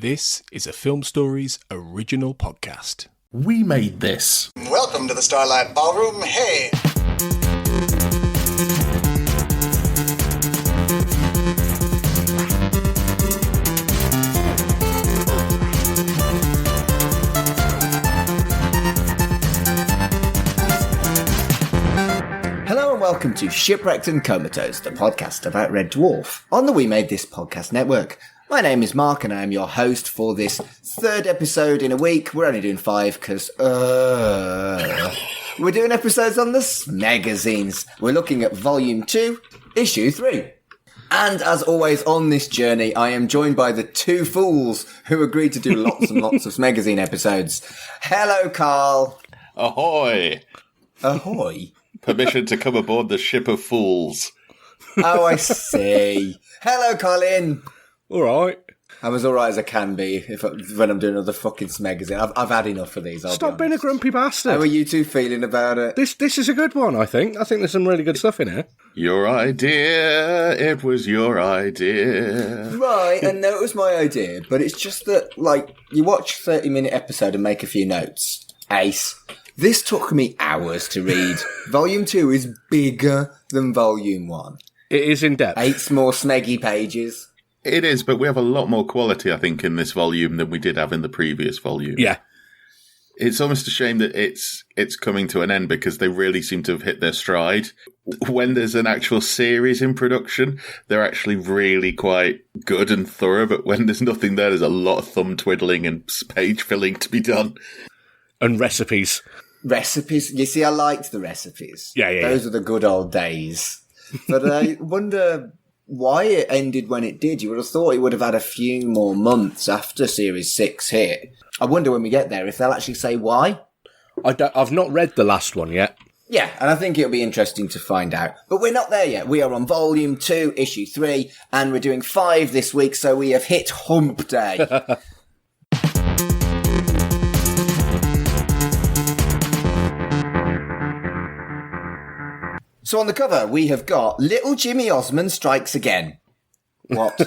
This is a Film Stories original podcast. We made this. Welcome to the Starlight Ballroom. Hey! Hello and welcome to Shipwrecked and Comatose, the podcast about Red Dwarf on the We Made This podcast network. My name is Mark and I am your host for this third episode in a week. We're only doing 5 because, we're doing episodes on the Smegazines. We're looking at Volume 2, Issue 3. And as always on this journey, I am joined by the two fools who agreed to do lots and lots of Smegazine episodes. Hello, Carl. Ahoy! Ahoy. Permission to come aboard the ship of fools. Oh, I see. Hello, Colin. All right. I'm as alright as I can be when I'm doing another fucking Smegazine. I've had enough of these. Stop being a grumpy bastard. How are you two feeling about it? This is a good one, I think. I think there's some really good stuff in here. Your idea. It was your idea. Right, and no, it was my idea, but it's just that, like, you watch a 30-minute episode and make a few notes. Ace. This took me hours to read. Volume 2 is bigger than Volume 1. It is in depth. 8 more Smeggy pages. It is, but we have a lot more quality, I think, in this volume than we did have in the previous volume. Yeah. It's almost a shame that it's coming to an end because they really seem to have hit their stride. When there's an actual series in production, they're actually really quite good and thorough, but when there's nothing there's a lot of thumb twiddling and page filling to be done. And recipes. Recipes? You see, I liked the recipes. Yeah. Those were the good old days. But I wonder why it ended when it did. You would have thought it would have had a few more months after Series 6 hit. I wonder when we get there if they'll actually say why. I've not read the last one yet. Yeah, and I think it'll be interesting to find out. But we're not there yet. We are on Volume 2, Issue 3, and we're doing 5 this week, so we have hit Hump Day. So on the cover, we have got Little Jimmy Osmond Strikes Again. What?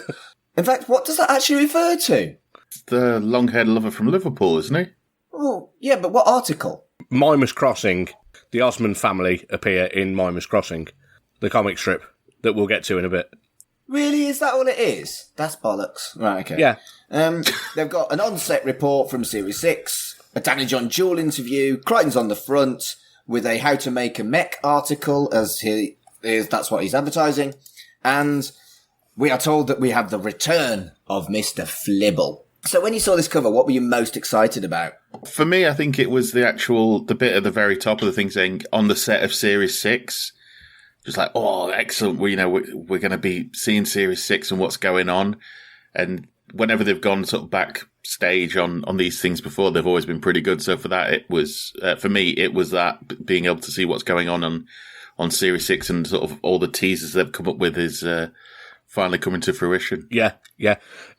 In fact, what does that actually refer to? It's the long-haired lover from Liverpool, isn't he? Oh, yeah, but what article? Mimas Crossing. The Osmond family appear in Mimas Crossing, the comic strip that we'll get to in a bit. Really? Is that all it is? That's bollocks. Right, okay. Yeah. They've got an on-set report from Series 6, a Danny John Jewel interview, Crichton's on the front, with a how to make a mech article, that's what he's advertising. And we are told that we have the return of Mr. Flibble. So when you saw this cover, what were you most excited about? For me, I think it was the bit at the very top of the thing saying, on the set of Series 6. Just like, oh, excellent. We're going to be seeing Series 6 and what's going on. And whenever they've gone sort of backstage on these things before, they've always been pretty good. So for that, it was, for me, it was that being able to see what's going on Series 6 and sort of all the teasers they've come up with is finally coming to fruition. Yeah.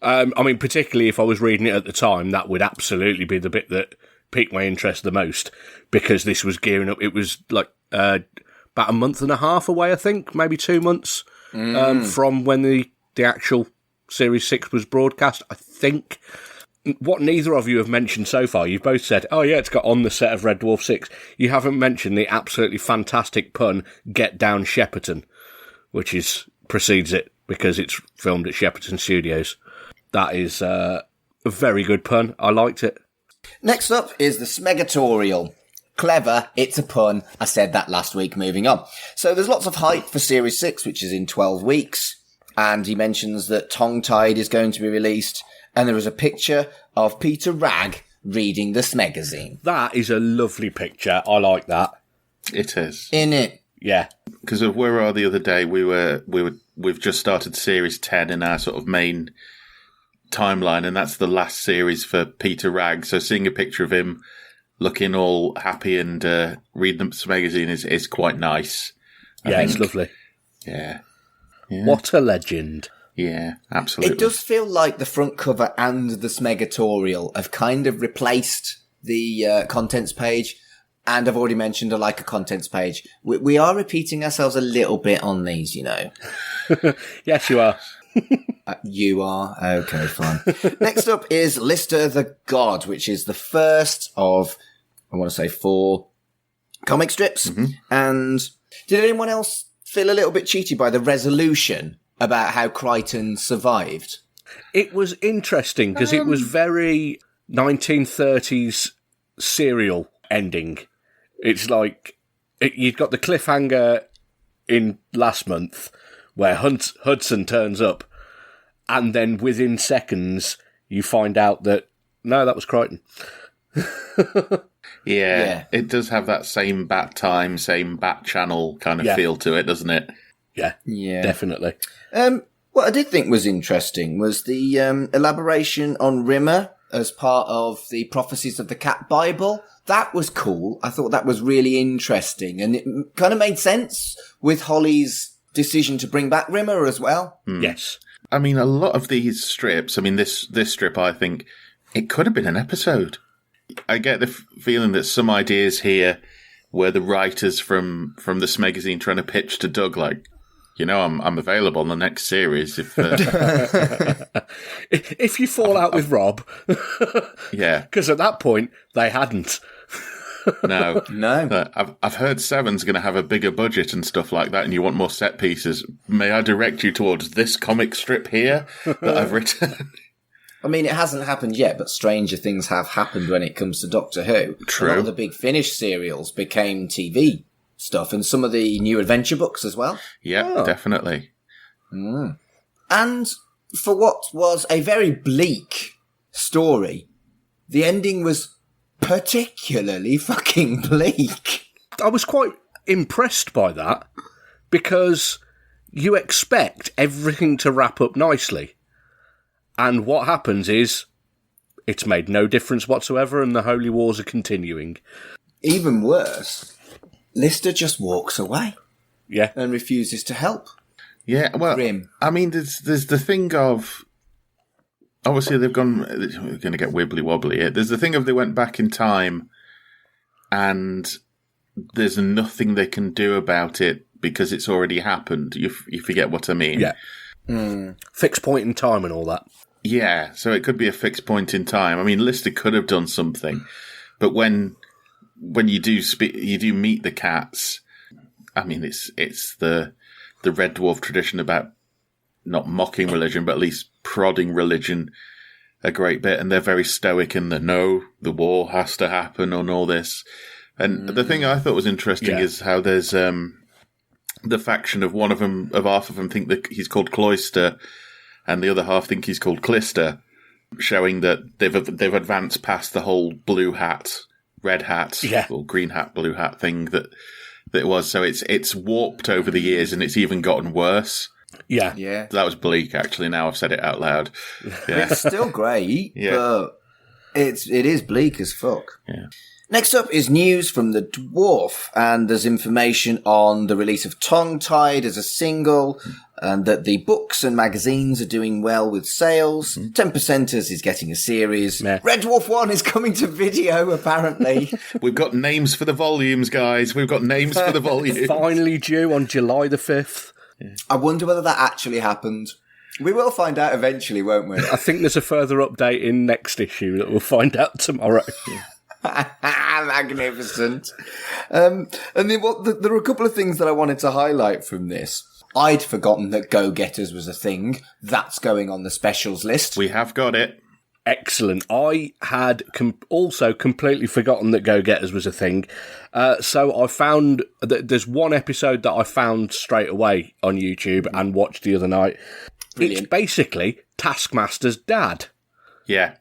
I mean, particularly if I was reading it at the time, that would absolutely be the bit that piqued my interest the most, because this was gearing up. It was like about a month and a half away, I think, maybe 2 months from when the actual Series 6 was broadcast, I think. What neither of you have mentioned so far, you've both said, oh yeah, it's got on the set of Red Dwarf 6. You haven't mentioned the absolutely fantastic pun, Get Down Shepperton, which precedes it because it's filmed at Shepperton Studios. That is a very good pun. I liked it. Next up is the Smegatorial. Clever, it's a pun. I said that last week, moving on. So there's lots of hype for Series 6, which is in 12 weeks. And he mentions that Tongue Tied is going to be released. And there is a picture of Peter Ragg reading the Smegazine. That is a lovely picture. I like that. It is. In it. Yeah. Because of where we were the other day, we've just started Series 10 in our sort of main timeline, and that's the last series for Peter Ragg. So seeing a picture of him looking all happy and reading the Smegazine is quite nice. I think. It's lovely. Yeah. What a legend. Yeah, absolutely. It does feel like the front cover and the Smegatorial have kind of replaced the contents page. And I've already mentioned I like a contents page. We are repeating ourselves a little bit on these, you know. Yes, you are. You are? Okay, fine. Next up is Lister the God, which is the first of, I want to say, 4 comic strips. Mm-hmm. And did anyone else feel a little bit cheated by the resolution about how Crichton survived? It was interesting because it was very 1930s serial ending. It's like you've got the cliffhanger in last month where Hudson turns up, and then within seconds you find out that no, that was Crichton. Yeah, it does have that same Bat Time, same Bat Channel kind of feel to it, doesn't it? Yeah, definitely. What I did think was interesting was the elaboration on Rimmer as part of the Prophecies of the Cat Bible. That was cool. I thought that was really interesting, and it kind of made sense with Holly's decision to bring back Rimmer as well. Yes. I mean, a lot of these strips, I mean, this strip, I think, it could have been an episode. I get the feeling that some ideas here were the writers from the Smegazine trying to pitch to Doug, like, you know, I'm available in the next series if if you fall out with Rob. Yeah. Because at that point, they hadn't. No. No. I've heard Seven's going to have a bigger budget and stuff like that, and you want more set pieces. May I direct you towards this comic strip here that I've written? I mean, it hasn't happened yet, but stranger things have happened when it comes to Doctor Who. True. A lot of the big Finnish serials became TV stuff, and some of the new adventure books as well. Yeah, definitely. And for what was a very bleak story, the ending was particularly fucking bleak. I was quite impressed by that because you expect everything to wrap up nicely. And what happens is it's made no difference whatsoever and the Holy Wars are continuing. Even worse, Lister just walks away. Yeah. And refuses to help. Yeah, well, Grim. I mean, there's the thing of... Obviously, they've gone... We're going to get wibbly-wobbly here. There's the thing of they went back in time and there's nothing they can do about it because it's already happened. You forget what I mean. Yeah. Fixed point in time and all that. Yeah, so it could be a fixed point in time. I mean, Lister could have done something, but when you do meet the cats, I mean, it's the Red Dwarf tradition about not mocking religion, but at least prodding religion a great bit, and they're very stoic in the war has to happen and all this. And the thing I thought was interesting is how there's the faction of half of them think that he's called Cloister, and the other half think he's called Clister, showing that they've advanced past the whole blue hat, red hat, or green hat, blue hat thing that it was. So it's warped over the years, and it's even gotten worse. Yeah. That was bleak, actually. Now I've said it out loud. Yeah. It's still great, but it is bleak as fuck. Yeah. Next up is news from the Dwarf, and there's information on the release of Tongue Tied as a single, and that the books and magazines are doing well with sales. 10%ers is getting a series. Red Dwarf 1 is coming to video, apparently. We've got names for the volumes, guys. We've got names for the volumes. Finally due on July the 5th. Yeah. I wonder whether that actually happened. We will find out eventually, won't we? I think there's a further update in next issue that we'll find out tomorrow. Magnificent. And then there are a couple of things that I wanted to highlight from this. I'd forgotten that Go-Getters was a thing. That's going on the specials list. We have got it. Excellent. I had also completely forgotten that Go-Getters was a thing. So I found that there's one episode that I found straight away on YouTube and watched the other night. Brilliant. It's basically Taskmaster's dad. Yeah.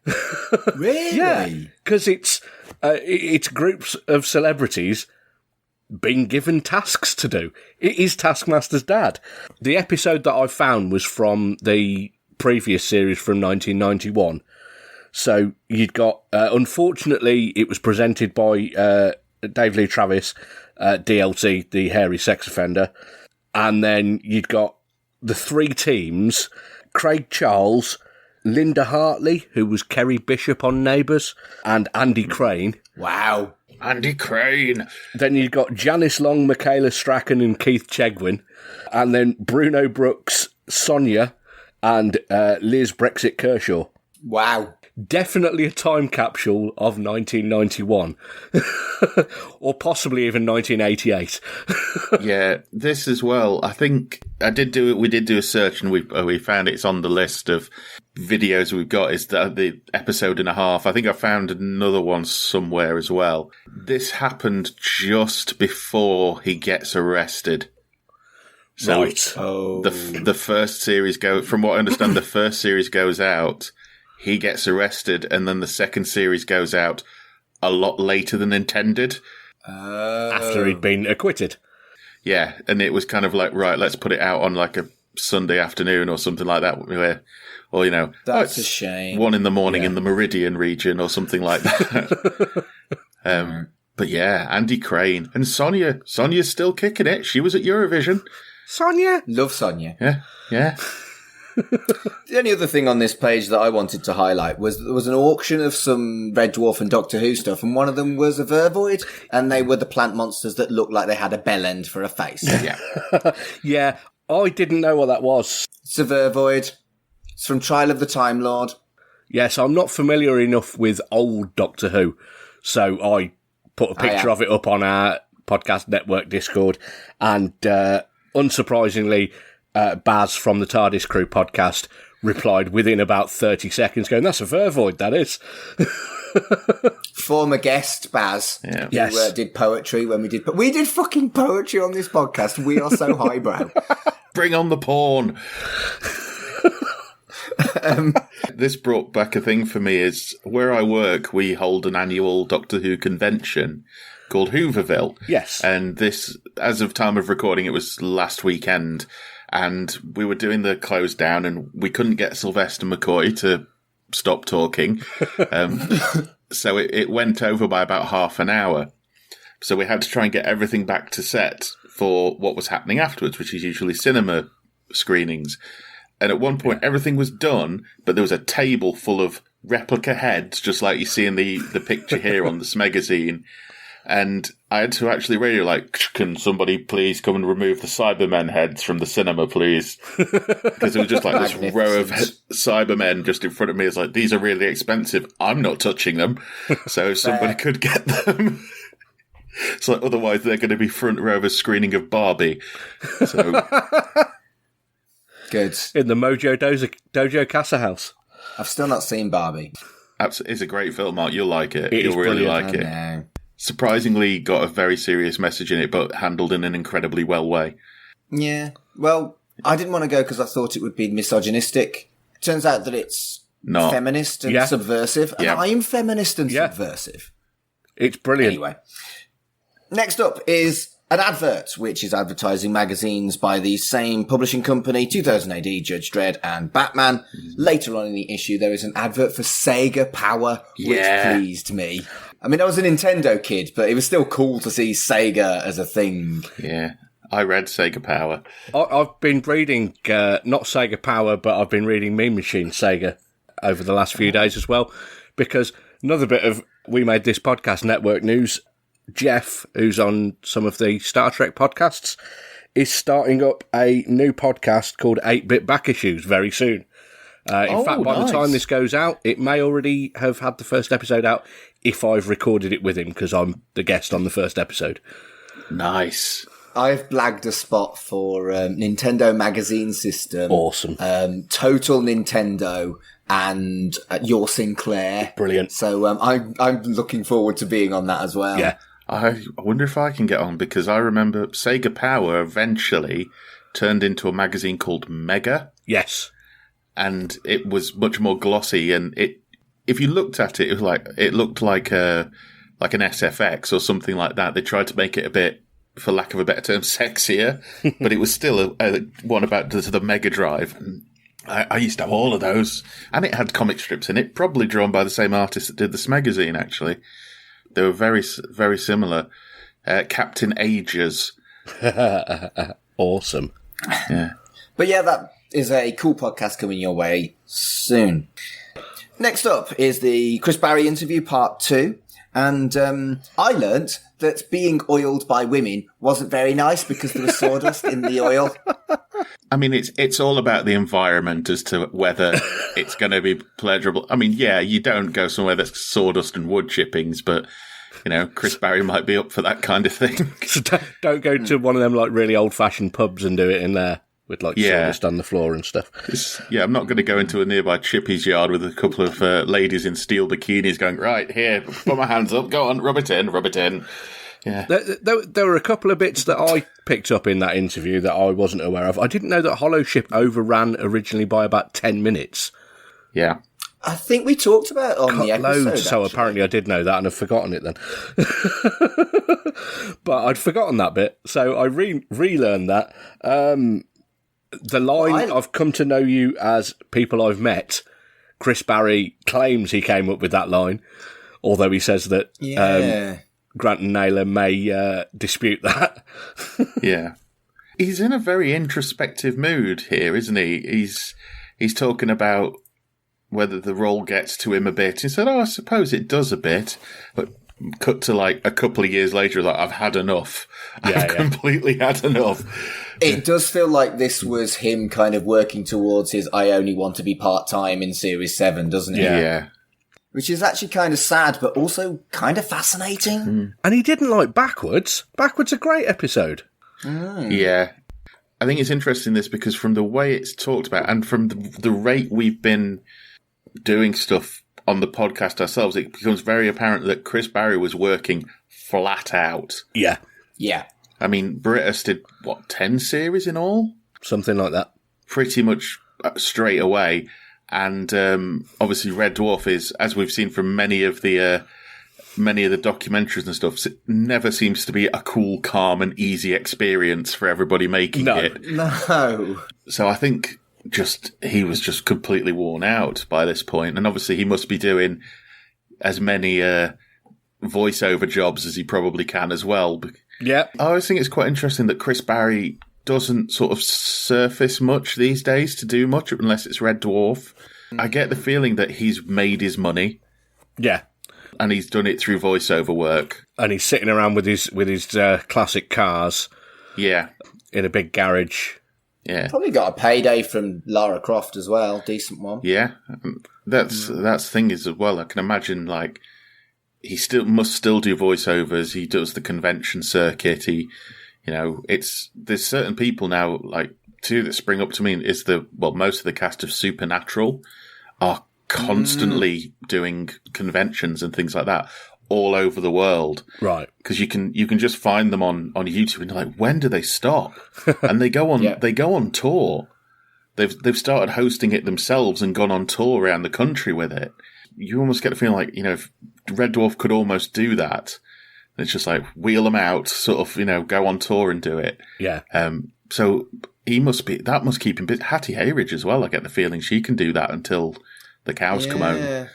Really? Yeah, because it's groups of celebrities being given tasks to do. It is Taskmaster's dad. The episode that I found was from the previous series from 1991. So you'd got, unfortunately, it was presented by Dave Lee Travis, DLC, the hairy sex offender. And then you'd got the 3 teams, Craig Charles, Linda Hartley, who was Kerry Bishop on Neighbours, and Andy Crane. Wow. Andy Crane. Then you've got Janice Long, Michaela Strachan, and Keith Chegwin. And then Bruno Brooks, Sonia, and Liz Brexit Kershaw. Wow. Definitely a time capsule of 1991. Or possibly even 1988. Yeah, this as well. I think we did do a search and we found it's on the list of videos we've got. Is the episode and a half. I think I found another one somewhere as well. This happened just before he gets arrested. So Right. the first series from what I understand, the first series goes out, he gets arrested, and then the second series goes out a lot later than intended. After he'd been acquitted. Yeah, and it was kind of like, right, let's put it out on like a Sunday afternoon or something like that, or That's a shame. 1 a.m. in the Meridian region or something like that. But yeah, Andy Crane and Sonia's still kicking it. She was at Eurovision. Sonia! Love Sonia. Yeah. The only other thing on this page that I wanted to highlight was there was an auction of some Red Dwarf and Doctor Who stuff, and one of them was a Vervoid, and they were the plant monsters that looked like they had a bell end for a face. Yeah. Yeah, I didn't know what that was. It's a Vervoid. It's from Trial of the Time Lord. Yes, I'm not familiar enough with old Doctor Who, so I put a picture of it up on our podcast network Discord, and unsurprisingly, Baz from the TARDIS Crew podcast replied within about 30 seconds going, that's a Vervoid, that is. Former guest, Baz, Yeah. who Yes. did poetry when we did fucking poetry on this podcast. We are so highbrow. Bring on the porn. This brought back a thing for me is where I work, we hold an annual Doctor Who convention called Hooverville. Yes. And this, as of time of recording, it was last weekend. And we were doing the close down and we couldn't get Sylvester McCoy to stop talking. So it went over by about half an hour. So we had to try and get everything back to set for what was happening afterwards, which is usually cinema screenings. And at one point, everything was done, but there was a table full of replica heads, just like you see in the picture here on the Smegazine. And I had to actually radio like, can somebody please come and remove the Cybermen heads from the cinema, please? Because it was just like this row of Cybermen just in front of me. It's like, these are really expensive. I'm not touching them. So if somebody could get them. It's like, otherwise they're going to be front row of a screening of Barbie. So Good. In the Mojo Dojo Casa House. I've still not seen Barbie. it's a great film, Mark. You'll like it. It is You'll really brilliant. like it. No. Surprisingly got a very serious message in it, but handled in an incredibly well way. Yeah. Well, I didn't want to go because I thought it would be misogynistic. Turns out that it's Not. feminist and Yeah. subversive. And Yeah. I'm feminist and Yeah. subversive. It's brilliant. Anyway. Next up is an advert, which is advertising magazines by the same publishing company, 2000 AD, Judge Dredd, and Batman. Later on in the issue, there is an advert for Sega Power, which Yeah. pleased me. I mean, I was a Nintendo kid, but it was still cool to see Sega as a thing. Yeah. I read Sega Power. I've been reading, not Sega Power, but I've been reading Mean Machine Sega over the last few days as well, because another bit of We Made This Podcast Network news, Jeff, who's on some of the Star Trek podcasts, is starting up a new podcast called 8-Bit Back Issues very soon. In fact, by the time this goes out, it may already have had the first episode out if I've recorded it with him, because I'm the guest on the first episode. Nice. I've blagged a spot for Nintendo Magazine System. Awesome. Total Nintendo and Your Sinclair. Brilliant. So I'm looking forward to being on that as well. Yeah. I wonder if I can get on, because I remember Sega Power eventually turned into a magazine called Mega, Yes. and it was much more glossy. And if you looked at it, it looked like an SFX or something like that. They tried to make it a bit, for lack of a better term, sexier, but it was still a one about the Mega Drive. And I used to have all of those, and it had comic strips in it, probably drawn by the same artist that did the Smegazine, actually. They were very, very similar. Captain Ages. Awesome. Yeah. But yeah, that is a cool podcast coming your way soon. Next up is the Chris Barry interview part 2. And I learnt that being oiled by women wasn't very nice because there was sawdust in the oil. I mean, it's all about the environment as to whether it's going to be pleasurable. I mean, yeah, you don't go somewhere that's sawdust and wood chippings, but, you know, Chris Barry might be up for that kind of thing. So don't go to one of them like really old-fashioned pubs and do it in there with like sawdust on the floor and stuff. I'm not going to go into a nearby chippy's yard with a couple of ladies in steel bikinis going, right, here, put my hands up, go on, rub it in. Yeah. There were a couple of bits that I picked up in that interview that I wasn't aware of. I didn't know that Hollow Ship overran originally by about 10 minutes. Yeah. I think we talked about it on the episode. Loads, so apparently I did know that and I've forgotten it then. But I'd forgotten that bit, so I relearned that. The line, I've come to know you as people I've met, Chris Barry claims he came up with that line, although he says that... Grant and Naylor may dispute that. Yeah. He's in a very introspective mood here, isn't he? He's talking about whether the role gets to him a bit. He said, I suppose it does a bit. But cut to like a couple of years later, like, I've had enough. I've completely had enough. It does feel like this was him kind of working towards his I only want to be part-time in Series 7, doesn't it? Yeah. Which is actually kind of sad, but also kind of fascinating. And he didn't like Backwards. Backwards a great episode. Yeah. I think it's interesting this because from the way it's talked about and from the rate we've been doing stuff on the podcast ourselves, it becomes very apparent that Chris Barry was working flat out. Yeah. Yeah. I mean, Britus did, 10 series in all? Something like that. Pretty much straight away. And obviously, Red Dwarf is, as we've seen from many of the documentaries and stuff, it never seems to be a cool, calm, and easy experience for everybody making it. No. So I think he was just completely worn out by this point, and obviously he must be doing as many voiceover jobs as he probably can as well. Yeah, I always think it's quite interesting that Chris Barry doesn't sort of surface much these days to do much unless it's Red Dwarf. I get the feeling that he's made his money. Yeah. And he's done it through voiceover work. And he's sitting around with his classic cars. Yeah. In a big garage. Yeah. Probably got a payday from Lara Croft as well. Decent one. Yeah. That's the thing is as well. I can imagine like he must still do voiceovers. He does the convention circuit. There's certain people now, like two that spring up to me is most of the cast of Supernatural are constantly doing conventions and things like that all over the world. Right. Because you can just find them on YouTube and you're like, when do they stop? And they go on, they go on tour. They've started hosting it themselves and gone on tour around the country with it. You almost get the feeling like, if Red Dwarf could almost do that, it's just like wheel them out, sort of, go on tour and do it. Yeah. So that must keep him busy. Hattie Hayridge as well. I get the feeling she can do that until the cows come home.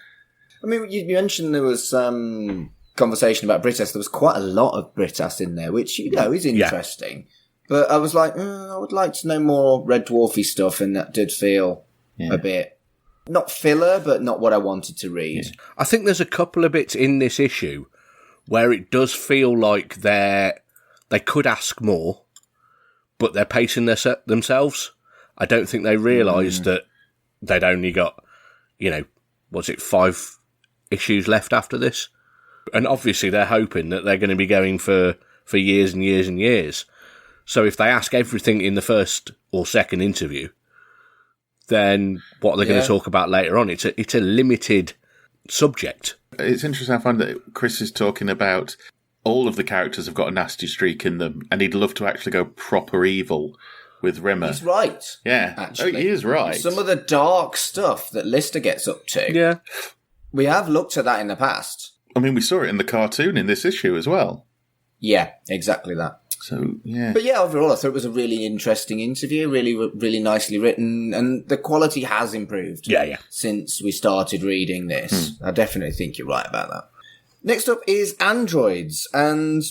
I mean, you mentioned there was some conversation about Britas. There was quite a lot of Britas in there, which, is interesting. Yeah. But I was like, I would like to know more Red Dwarfy stuff, and that did feel a bit, not filler, but not what I wanted to read. Yeah. I think there's a couple of bits in this issue where it does feel like they could ask more, but they're pacing themselves. I don't think they realised that they'd only got, 5 issues left after this? And obviously they're hoping that they're going to be going for years and years and years. So if they ask everything in the first or second interview, then what are they going to talk about later on? It's a limited subject. It's interesting, I find that Chris is talking about all of the characters have got a nasty streak in them, and he'd love to actually go proper evil with Rimmer. He's right. Yeah, actually. He is right. Some of the dark stuff that Lister gets up to. Yeah. We have looked at that in the past. I mean, we saw it in the cartoon in this issue as well. Yeah, exactly that. So, yeah. But yeah, overall, I thought it was a really interesting interview, really, really nicely written, and the quality has improved since we started reading this. I definitely think you're right about that. Next up is Androids, and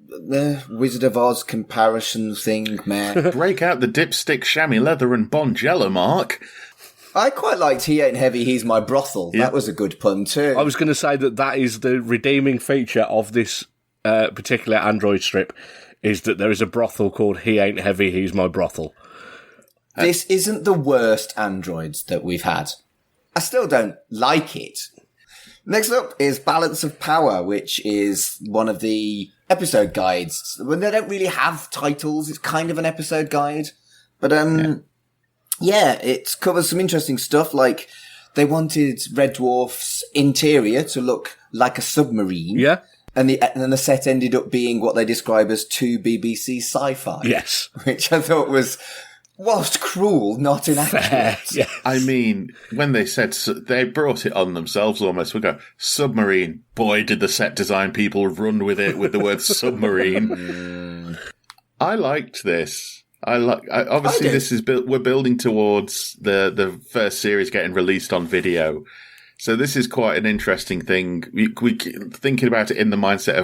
the Wizard of Oz comparison thing, man. Break out the dipstick, chamois leather, and Bonjela, Mark. I quite liked He Ain't Heavy, He's My Brothel. That was a good pun too. I was going to say that is the redeeming feature of this particular Android strip is that there is a brothel called He Ain't Heavy, He's My Brothel. This isn't the worst androids that we've had. I still don't like it. Next up is Balance of Power, which is one of the episode guides. When they don't really have titles, it's kind of an episode guide. But, it covers some interesting stuff, like they wanted Red Dwarf's interior to look like a submarine. Yeah. And the set ended up being what they describe as 2 BBC sci-fi. Yes. Which I thought was, whilst cruel, not inaccurate. Yeah. I mean, when they said they brought it on themselves almost. We go, submarine. Boy, did the set design people run with it with the word submarine. I liked this. Obviously, this is we're building towards the first series getting released on video. So this is quite an interesting thing. We thinking about it in the mindset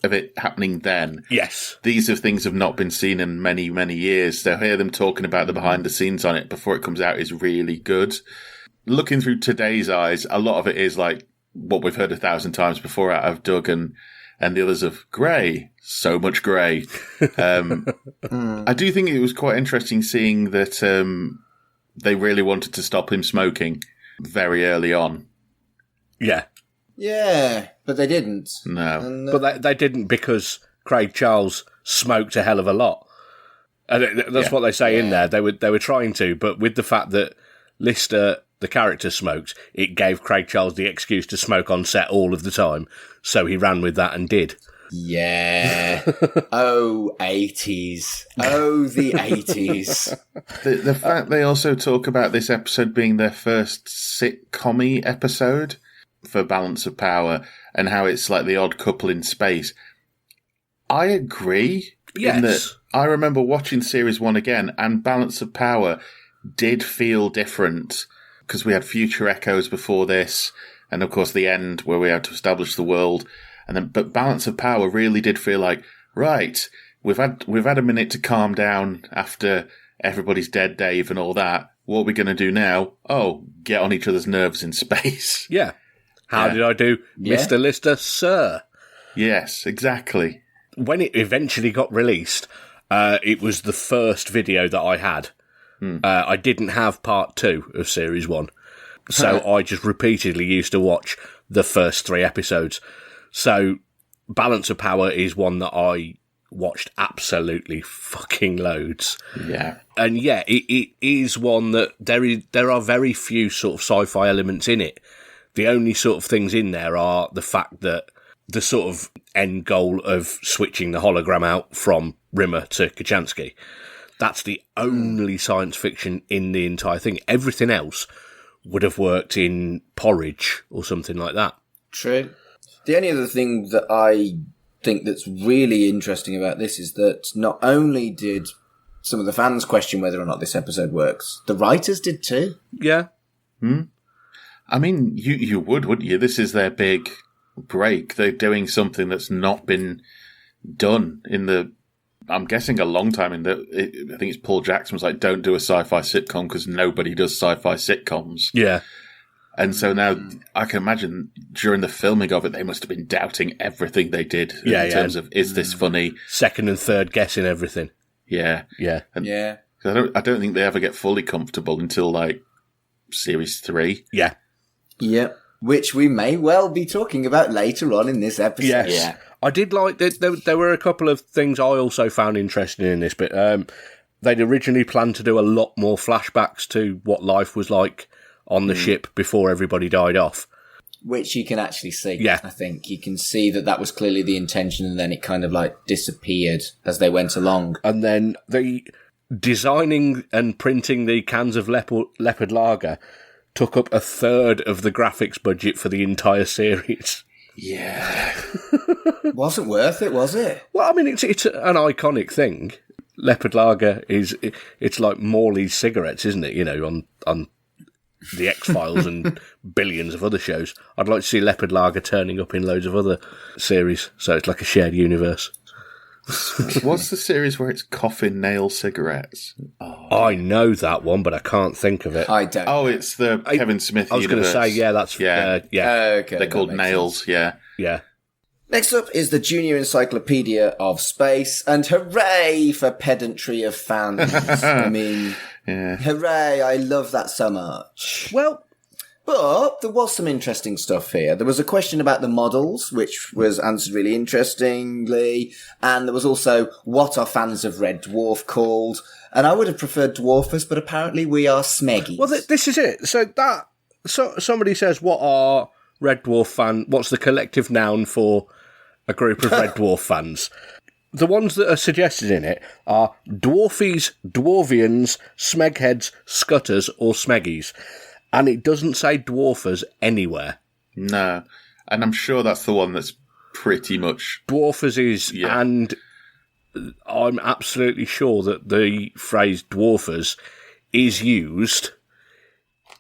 of it happening then. Yes. These are things have not been seen in many, many years. So hear them talking about the behind the scenes on it before it comes out is really good. Looking through today's eyes, a lot of it is like what we've heard 1,000 times before out of Doug and the others of Grey. So much Grey. I do think it was quite interesting seeing that they really wanted to stop him smoking very early on. Yeah. Yeah, but they didn't. No. And, But they didn't because Craig Charles smoked a hell of a lot. And that's what they say in there. They were trying to, but with the fact that Lister, the character, smoked, it gave Craig Charles the excuse to smoke on set all of the time. So he ran with that and did. Yeah. Oh, 80s. Oh, the 80s. The fact they also talk about this episode being their first sitcom-y episode for Balance of Power and how it's like the odd couple in space. I agree. Yes. In that I remember watching Series 1 again and Balance of Power did feel different because we had future echoes before this and, of course, the end where we had to establish the world. But Balance of Power really did feel like, right, we've had a minute to calm down after everybody's dead, Dave, and all that. What are we going to do now? Oh, get on each other's nerves in space. Yeah. How did I do, Mr. Lister, sir? Yes, exactly. When it eventually got released, it was the first video that I had. I didn't have part 2 of Series 1. So I just repeatedly used to watch the first 3 episodes. So, Balance of Power is one that I watched absolutely fucking loads. Yeah. And yeah, it is one that there are very few sort of sci-fi elements in it. The only sort of things in there are the fact that the sort of end goal of switching the hologram out from Rimmer to Kachansky, that's the only science fiction in the entire thing. Everything else would have worked in Porridge or something like that. True. The only other thing that I think that's really interesting about this is that not only did some of the fans question whether or not this episode works, the writers did too. Yeah. I mean, you would, wouldn't you? This is their big break. They're doing something that's not been done in I'm guessing a long time I think it's Paul Jackson was like, don't do a sci-fi sitcom because nobody does sci-fi sitcoms. Yeah. And so now I can imagine during the filming of it, they must have been doubting everything they did in terms of, is this funny? Second and third guessing everything. Yeah. Yeah. And I don't think they ever get fully comfortable until like Series 3. Yeah. Yeah. Which we may well be talking about later on in this episode. Yes. Yeah. I did like that. There were a couple of things I also found interesting in this, but they'd originally planned to do a lot more flashbacks to what life was like on the ship before everybody died off. Which you can actually see. Yeah. I think you can see that was clearly the intention, and then it kind of like disappeared as they went along. And then the designing and printing the cans of leopard lager took up a third of the graphics budget for the entire series. Yeah. Wasn't worth it, was it? Well, I mean, it's an iconic thing. Leopard lager it's like Morley's cigarettes, isn't it? You know, on the X-Files and billions of other shows. I'd like to see Leopard Lager turning up in loads of other series, so it's like a shared universe. What's the series where it's coffin nail cigarettes? I know that one, but I can't think of it. I don't. Oh, it's the Kevin Smith I was going to universe. say, yeah, that's... Yeah. yeah. Okay. They're called that makes nails, sense. yeah. Yeah. Next up is the Junior Encyclopedia of Space, and hooray for pedantry of fans. I mean, hooray, I love that so much. Well, but there was some interesting stuff here. There was a question about the models, which was answered really interestingly, and there was also, what are fans of Red Dwarf called? And I would have preferred dwarfers, but apparently we are smeggies. Well, this is it. So somebody says, what's the collective noun for a group of Red Dwarf fans? The ones that are suggested in it are dwarfies, dwarvians, smegheads, scutters, or smeggies. And it doesn't say dwarfers anywhere. No. And I'm sure that's the one that's pretty much... Dwarfers is, and I'm absolutely sure that the phrase dwarfers is used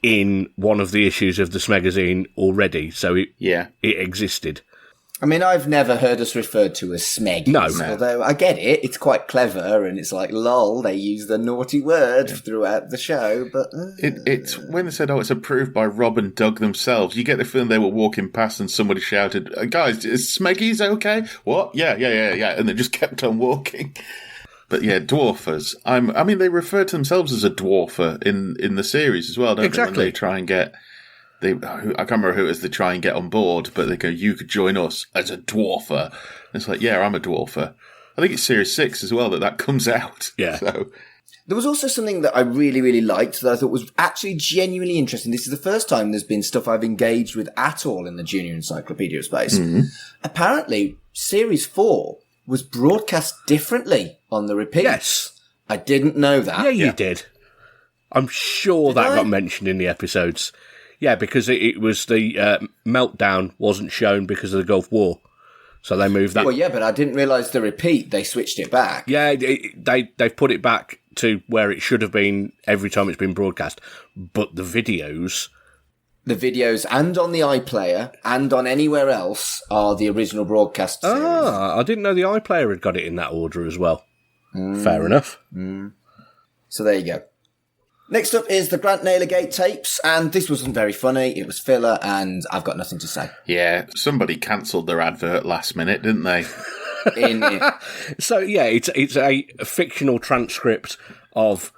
in one of the issues of the Smegazine already, so it existed. I mean, I've never heard us referred to as smeggies. No. Although I get it, it's quite clever, and it's like, lol, they use the naughty word throughout the show, but... It's when they said, it's approved by Rob and Doug themselves, you get the feeling they were walking past and somebody shouted, guys, is smeggies okay? What? Yeah, and they just kept on walking. But yeah, dwarfers. I mean, they refer to themselves as a dwarfer in the series as well, don't they? When they try and get... I can't remember who it is they try and get on board, but they go, you could join us as a dwarfer. And it's like, yeah, I'm a dwarfer. I think it's Series 6 as well that comes out. Yeah. So. There was also something that I really, really liked that I thought was actually genuinely interesting. This is the first time there's been stuff I've engaged with at all in the Junior Encyclopedia of Space. Mm-hmm. Apparently, Series 4 was broadcast differently on the repeat. Yes. I didn't know that. Yeah, you did. I'm sure that got mentioned in the episodes. Yeah, because it was the meltdown wasn't shown because of the Gulf War. So they moved that. Well, yeah, but I didn't realise the repeat, they switched it back. Yeah, they've put it back to where it should have been every time it's been broadcast. But the videos... The videos and on the iPlayer and on anywhere else are the original broadcast series. Ah, I didn't know the iPlayer had got it in that order as well. Fair enough. So there you go. Next up is the Grant Naylorgate tapes, and this wasn't very funny. It was filler, and I've got nothing to say. Yeah, somebody cancelled their advert last minute, didn't they? So, yeah, it's a fictional transcript of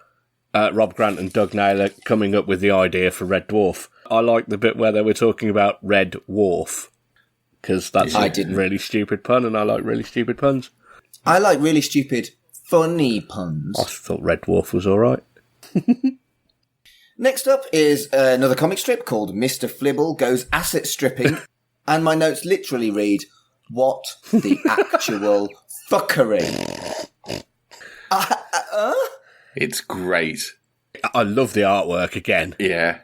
Rob Grant and Doug Naylor coming up with the idea for Red Dwarf. I like the bit where they were talking about Red Dwarf, because that's a really stupid pun, and I like really stupid puns. I like really stupid, funny puns. I thought Red Dwarf was all right. Next up is another comic strip called Mr. Flibble Goes Asset Stripping, and my notes literally read, what the actual fuckery? It's great. I love the artwork again. Yeah.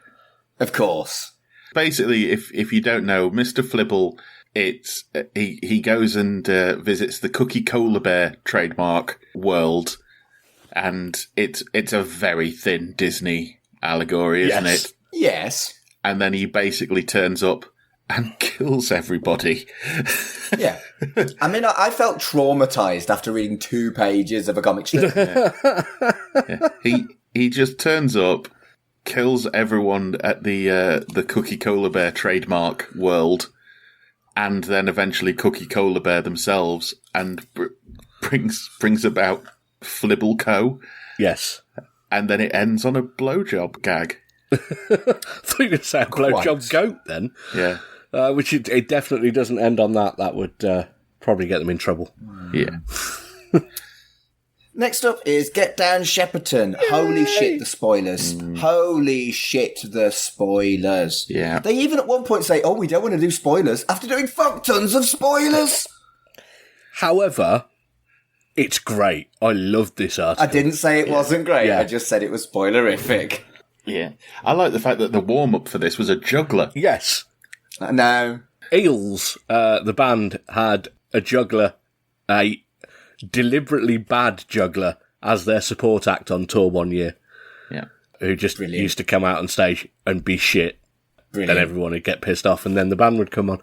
Of course. Basically, if you don't know, Mr. Flibble, it's he goes and visits the Cookie Cola Bear trademark world, and it's a very thin Disney allegory, isn't it? Yes. And then he basically turns up and kills everybody. Yeah. I mean, I felt traumatized after reading 2 pages of a comic strip. Yeah. He just turns up, kills everyone at the Cookie Cola Bear trademark world, and then eventually Cookie Cola Bear themselves, and brings about Flibble Co. Yes. And then it ends on a blowjob gag. I thought you were going to say a blowjob goat then. Yeah. Which it definitely doesn't end on that. That would probably get them in trouble. Yeah. Next up is Get Down Shepperton. Yay! Holy shit, the spoilers. Holy shit, the spoilers. Yeah. They even at one point say, we don't want to do spoilers, after doing fuck tons of spoilers. However, it's great. I loved this article. I didn't say it wasn't great. Yeah. I just said it was spoilerific. Yeah. I like the fact that the warm-up for this was a juggler. Yes. No. Eels, the band, had a juggler, a deliberately bad juggler, as their support act on tour one year. Yeah. Who just used to come out on stage and be shit. Brilliant. Then everyone would get pissed off, and then the band would come on.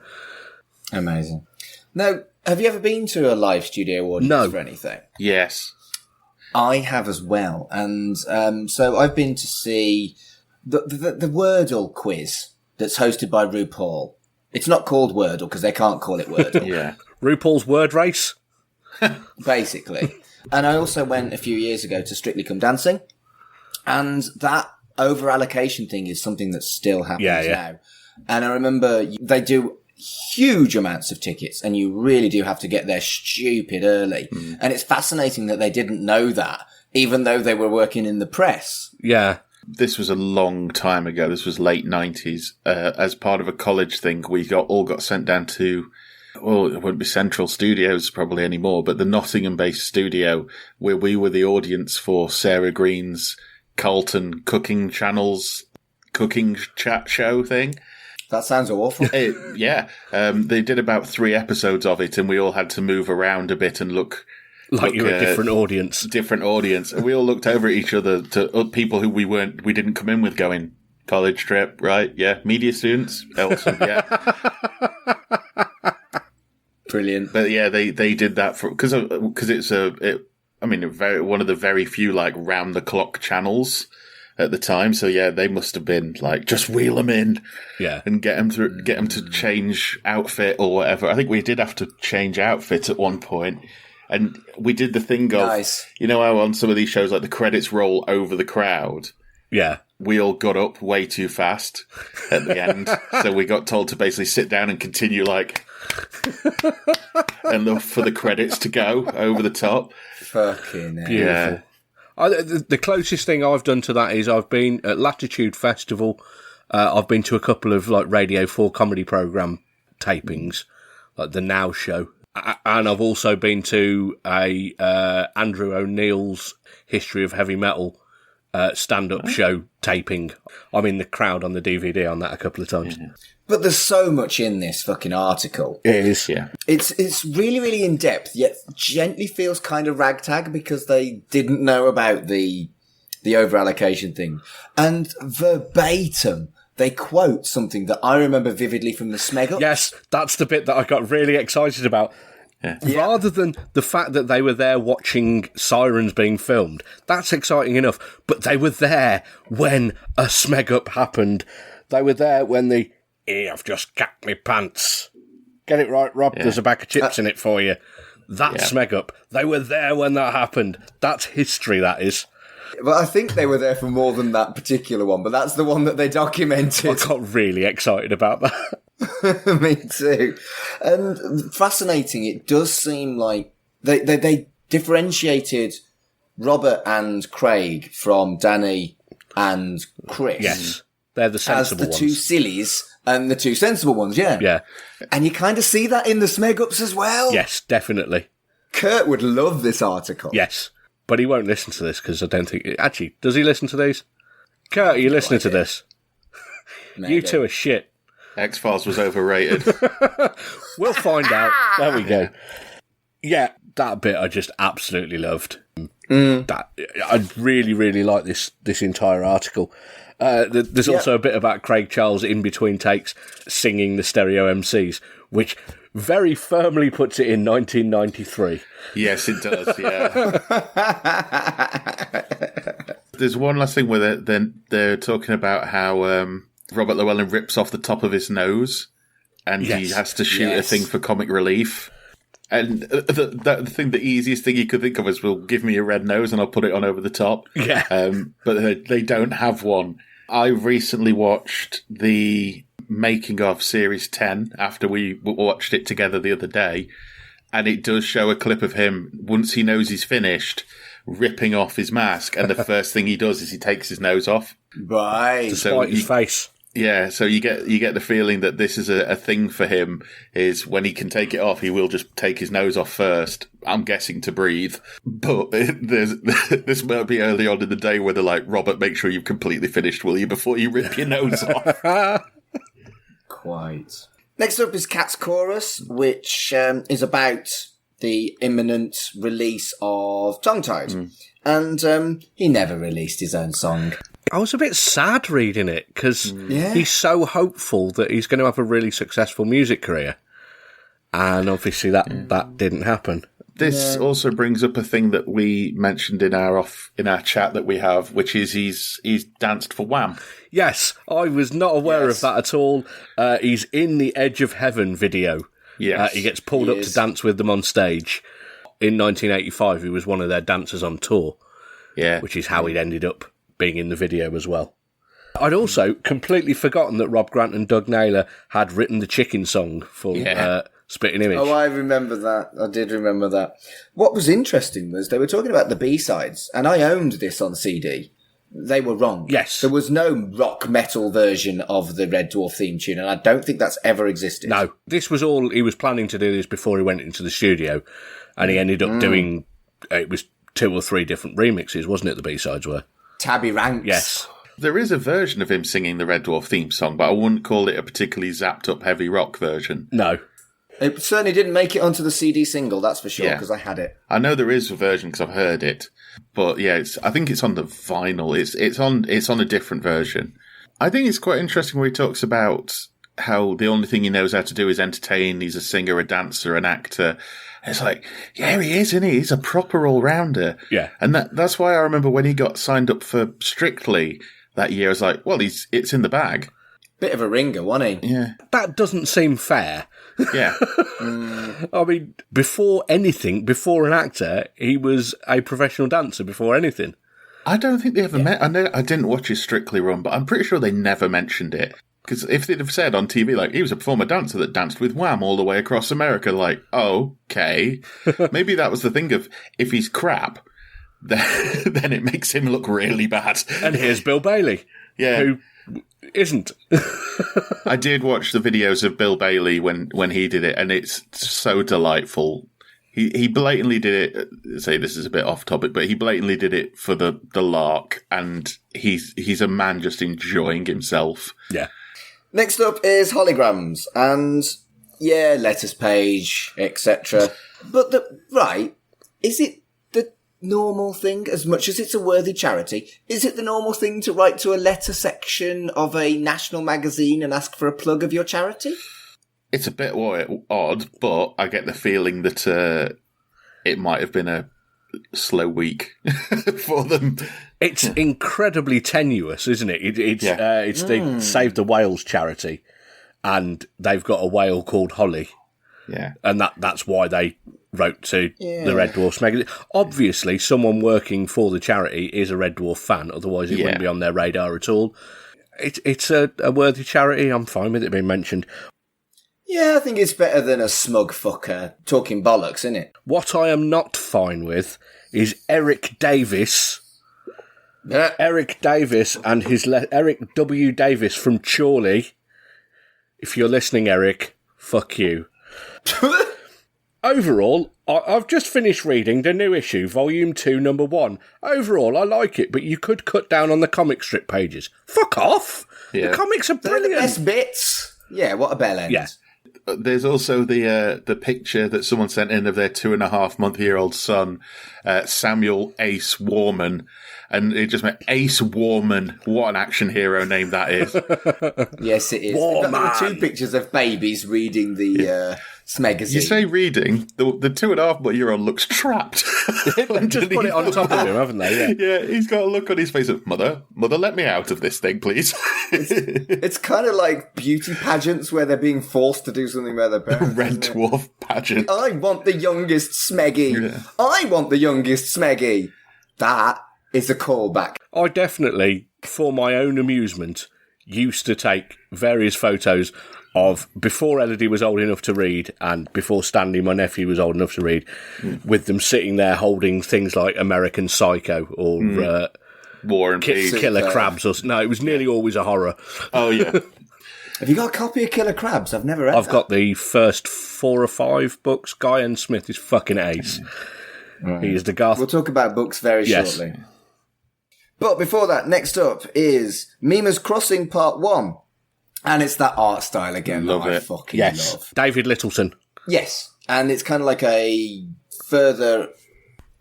Amazing. Now, have you ever been to a live studio audience for anything? Yes. I have as well. And so I've been to see the Wordle quiz that's hosted by RuPaul. It's not called Wordle because they can't call it Wordle. Yeah. RuPaul's Word Race. Basically. And I also went a few years ago to Strictly Come Dancing, and that over-allocation thing is something that still happens now. And I remember they do huge amounts of tickets, and you really do have to get there stupid early. And it's fascinating that they didn't know that, even though they were working in the press. Yeah. This was a long time ago. This was late 90s. As part of a college thing, we all got sent down to, well, it wouldn't be Central Studios probably anymore, but the Nottingham-based studio where we were the audience for Sarah Green's Carlton Cooking Channel's cooking chat show thing. That sounds awful. They did about 3 episodes of it, and we all had to move around a bit and look Like you were a different audience. Different audience. And we all looked over at each other to people who we didn't come in with going, college trip, right? Yeah. Media students. Elson, yeah. Brilliant. But yeah, they did that because it's one of the very few like round the clock channels at the time. So yeah, they must have been like, just wheel them in, and get them to change outfit or whatever. I think we did have to change outfit at one point. And we did the thing of, you know how on some of these shows, like the credits roll over the crowd? Yeah. We all got up way too fast at the end. So we got told to basically sit down and continue and look for the credits to go over the top. Fucking hell. Beautiful. Yeah. The closest thing I've done to that is I've been at Latitude Festival. I've been to a couple of like Radio 4 comedy programme tapings, like the Now Show. And I've also been to a Andrew O'Neill's History of Heavy Metal stand-up show taping. I'm in the crowd on the DVD on that a couple of times. Mm-hmm. But there's so much in this fucking article. It is. Yeah. It's really, really in-depth, yet gently feels kind of ragtag because they didn't know about the over-allocation thing. And verbatim, they quote something that I remember vividly from the Smeg-Ups. Yes, that's the bit that I got really excited about. Yeah. Rather than the fact that they were there watching Sirens being filmed, that's exciting enough. But they were there when a Smeg-Up happened. They were there when I've just cacked me pants. Get it right, Rob. Yeah. There's a bag of chips in it for you. That's Smeg-Up. They were there when that happened. That's history, that is. But I think they were there for more than that particular one, but that's the one that they documented. I got really excited about that. Me too. And fascinating, it does seem like they differentiated Robert and Craig from Danny and Chris. Yes, they're the sensible ones. As the two sillies and the two sensible ones, yeah. Yeah. And you kind of see that in the Smeg-Ups as well. Yes, definitely. Kurt would love this article. Yes. But he won't listen to this because I don't think... Actually, does he listen to these? Kurt, are you listening to this? Maybe. You two are shit. X-Files was overrated. We'll find out. There we go. Yeah, that bit I just absolutely loved. That I really, really like this entire article. There's also a bit about Craig Charles in between takes singing the Stereo MCs, which very firmly puts it in 1993. Yes, it does, yeah. There's one last thing where they're talking about how Robert Llewellyn rips off the top of his nose and he has to shoot a thing for comic relief. And the easiest thing you could think of is, well, give me a red nose and I'll put it on over the top. Yeah. But they don't have one. I recently watched the making of Series 10 after we watched it together the other day. And it does show a clip of him, once he knows he's finished, ripping off his mask. And the first thing he does is he takes his nose off. Right. Despite his face. Yeah, so you get the feeling that this is a thing for him, is when he can take it off, he will just take his nose off first, I'm guessing to breathe. But this might be early on in the day where they're like, Robert, make sure you've completely finished, will you, before you rip your nose off. Quite. Next up is Cat's Chorus, which is about the imminent release of Tongue Tied. And he never released his own song. I was a bit sad reading it because he's so hopeful that he's going to have a really successful music career. And obviously that didn't happen. This also brings up a thing that we mentioned in our chat that we have, which is he's danced for Wham. Yes, I was not aware of that at all. He's in the Edge of Heaven video Yes. He gets pulled up to dance with them on stage. In 1985, he was one of their dancers on tour. Yeah. Which is how he'd ended up being in the video as well. I'd also completely forgotten that Rob Grant and Doug Naylor had written the Chicken song for Spitting Image. Oh, I remember that. I did remember that. What was interesting was they were talking about the B-sides, and I owned this on CD. They were wrong. Yes. There was no rock metal version of the Red Dwarf theme tune, and I don't think that's ever existed. No, this was all, he was planning to do this before he went into the studio, and he ended up doing, it was 2 or 3 different remixes, wasn't it, the B-sides were? Tabby Ranks. Yes. There is a version of him singing the Red Dwarf theme song, but I wouldn't call it a particularly zapped up heavy rock version. No. It certainly didn't make it onto the CD single, that's for sure, because I had it. I know there is a version because I've heard it, but yeah, I think it's on the vinyl. It's on a different version. I think it's quite interesting where he talks about how the only thing he knows how to do is entertain. He's a singer, a dancer, an actor. It's like, yeah, he is, isn't he? He's a proper all-rounder. Yeah. And that's why I remember when he got signed up for Strictly that year, I was like, well, it's in the bag. Bit of a ringer, wasn't he? Yeah. That doesn't seem fair. Yeah. I mean, before an actor, he was a professional dancer before anything. I don't think they ever met. I know I didn't watch his Strictly run, but I'm pretty sure they never mentioned it. Because if they'd have said on TV, like, he was a former dancer that danced with Wham all the way across America, like, okay. Maybe that was the thing of, if he's crap, then it makes him look really bad. And here's Bill Bailey. Yeah. Who isn't. I did watch the videos of Bill Bailey when he did it, and it's so delightful. He blatantly did it. Say this is a bit off topic, but he blatantly did it for the lark, and he's a man just enjoying himself. Yeah. Next up is holograms, and letters page, etc. But is it the normal thing, as much as it's a worthy charity? Is it the normal thing to write to a letter section of a national magazine and ask for a plug of your charity? It's a bit odd, but I get the feeling that it might have been a slow week for them. It's incredibly tenuous, isn't it? It's the Save the Whales charity, and they've got a whale called Holly. Yeah. And that's why they wrote to the Red Dwarf Smegazine. Obviously, someone working for the charity is a Red Dwarf fan, otherwise it wouldn't be on their radar at all. It's a worthy charity. I'm fine with it being mentioned. Yeah, I think it's better than a smug fucker talking bollocks, isn't it? What I am not fine with is Eric Davis. Eric Davis and his Eric W. Davis from Chorley. If you're listening, Eric, fuck you. Overall, I've just finished reading the new issue, Volume 2, Number 1. Overall, I like it, but you could cut down on the comic strip pages. Fuck off! Yeah. The comics are They're brilliant. the best bits. Yeah, what a bell end. Yeah. There's also the picture that someone sent in of their 2.5-month-old son, Samuel Ace Warman, and it just meant Ace Warman. What an action hero name that is! Yes, it is. There were 2 pictures of babies reading the Smegazine. You say reading, the 2.5-month-old looks trapped. They've just put it on top of him, haven't they? Yeah, he's got a look on his face of, Mother, let me out of this thing, please. It's kind of like beauty pageants where they're being forced to do something where they're parents. Red Dwarf pageant. I want the youngest Smeggy. Yeah. I want the youngest Smeggy. That is a callback. I definitely, for my own amusement, used to take various photos of before Elodie was old enough to read and before Stanley, my nephew, was old enough to read, with them sitting there holding things like American Psycho or War and Peace. Killer Crabs. No, it was nearly always a horror. Oh, yeah. Have you got a copy of Killer Crabs? I've never read that. I've got the first 4 or 5 books. Guy N. Smith is fucking ace. He is the Garth. We'll talk about books very shortly. But before that, next up is Mima's Crossing Part 1. And it's that art style again Love that I it. fucking love. David Littleton. Yes. And it's kind of like a further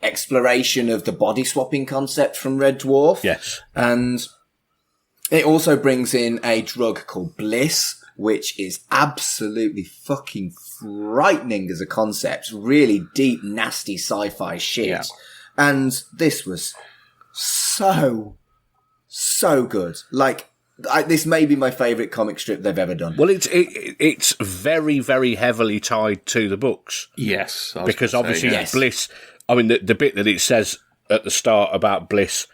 exploration of the body swapping concept from Red Dwarf. Yes. And it also brings in a drug called Bliss, which is absolutely fucking frightening as a concept. Really deep, nasty sci-fi shit. Yeah. And this was so good. Like, This may be my favourite comic strip they've ever done. Well, it's very, very heavily tied to the books. Yes. Because obviously Bliss, I mean, the bit that it says at the start about Bliss,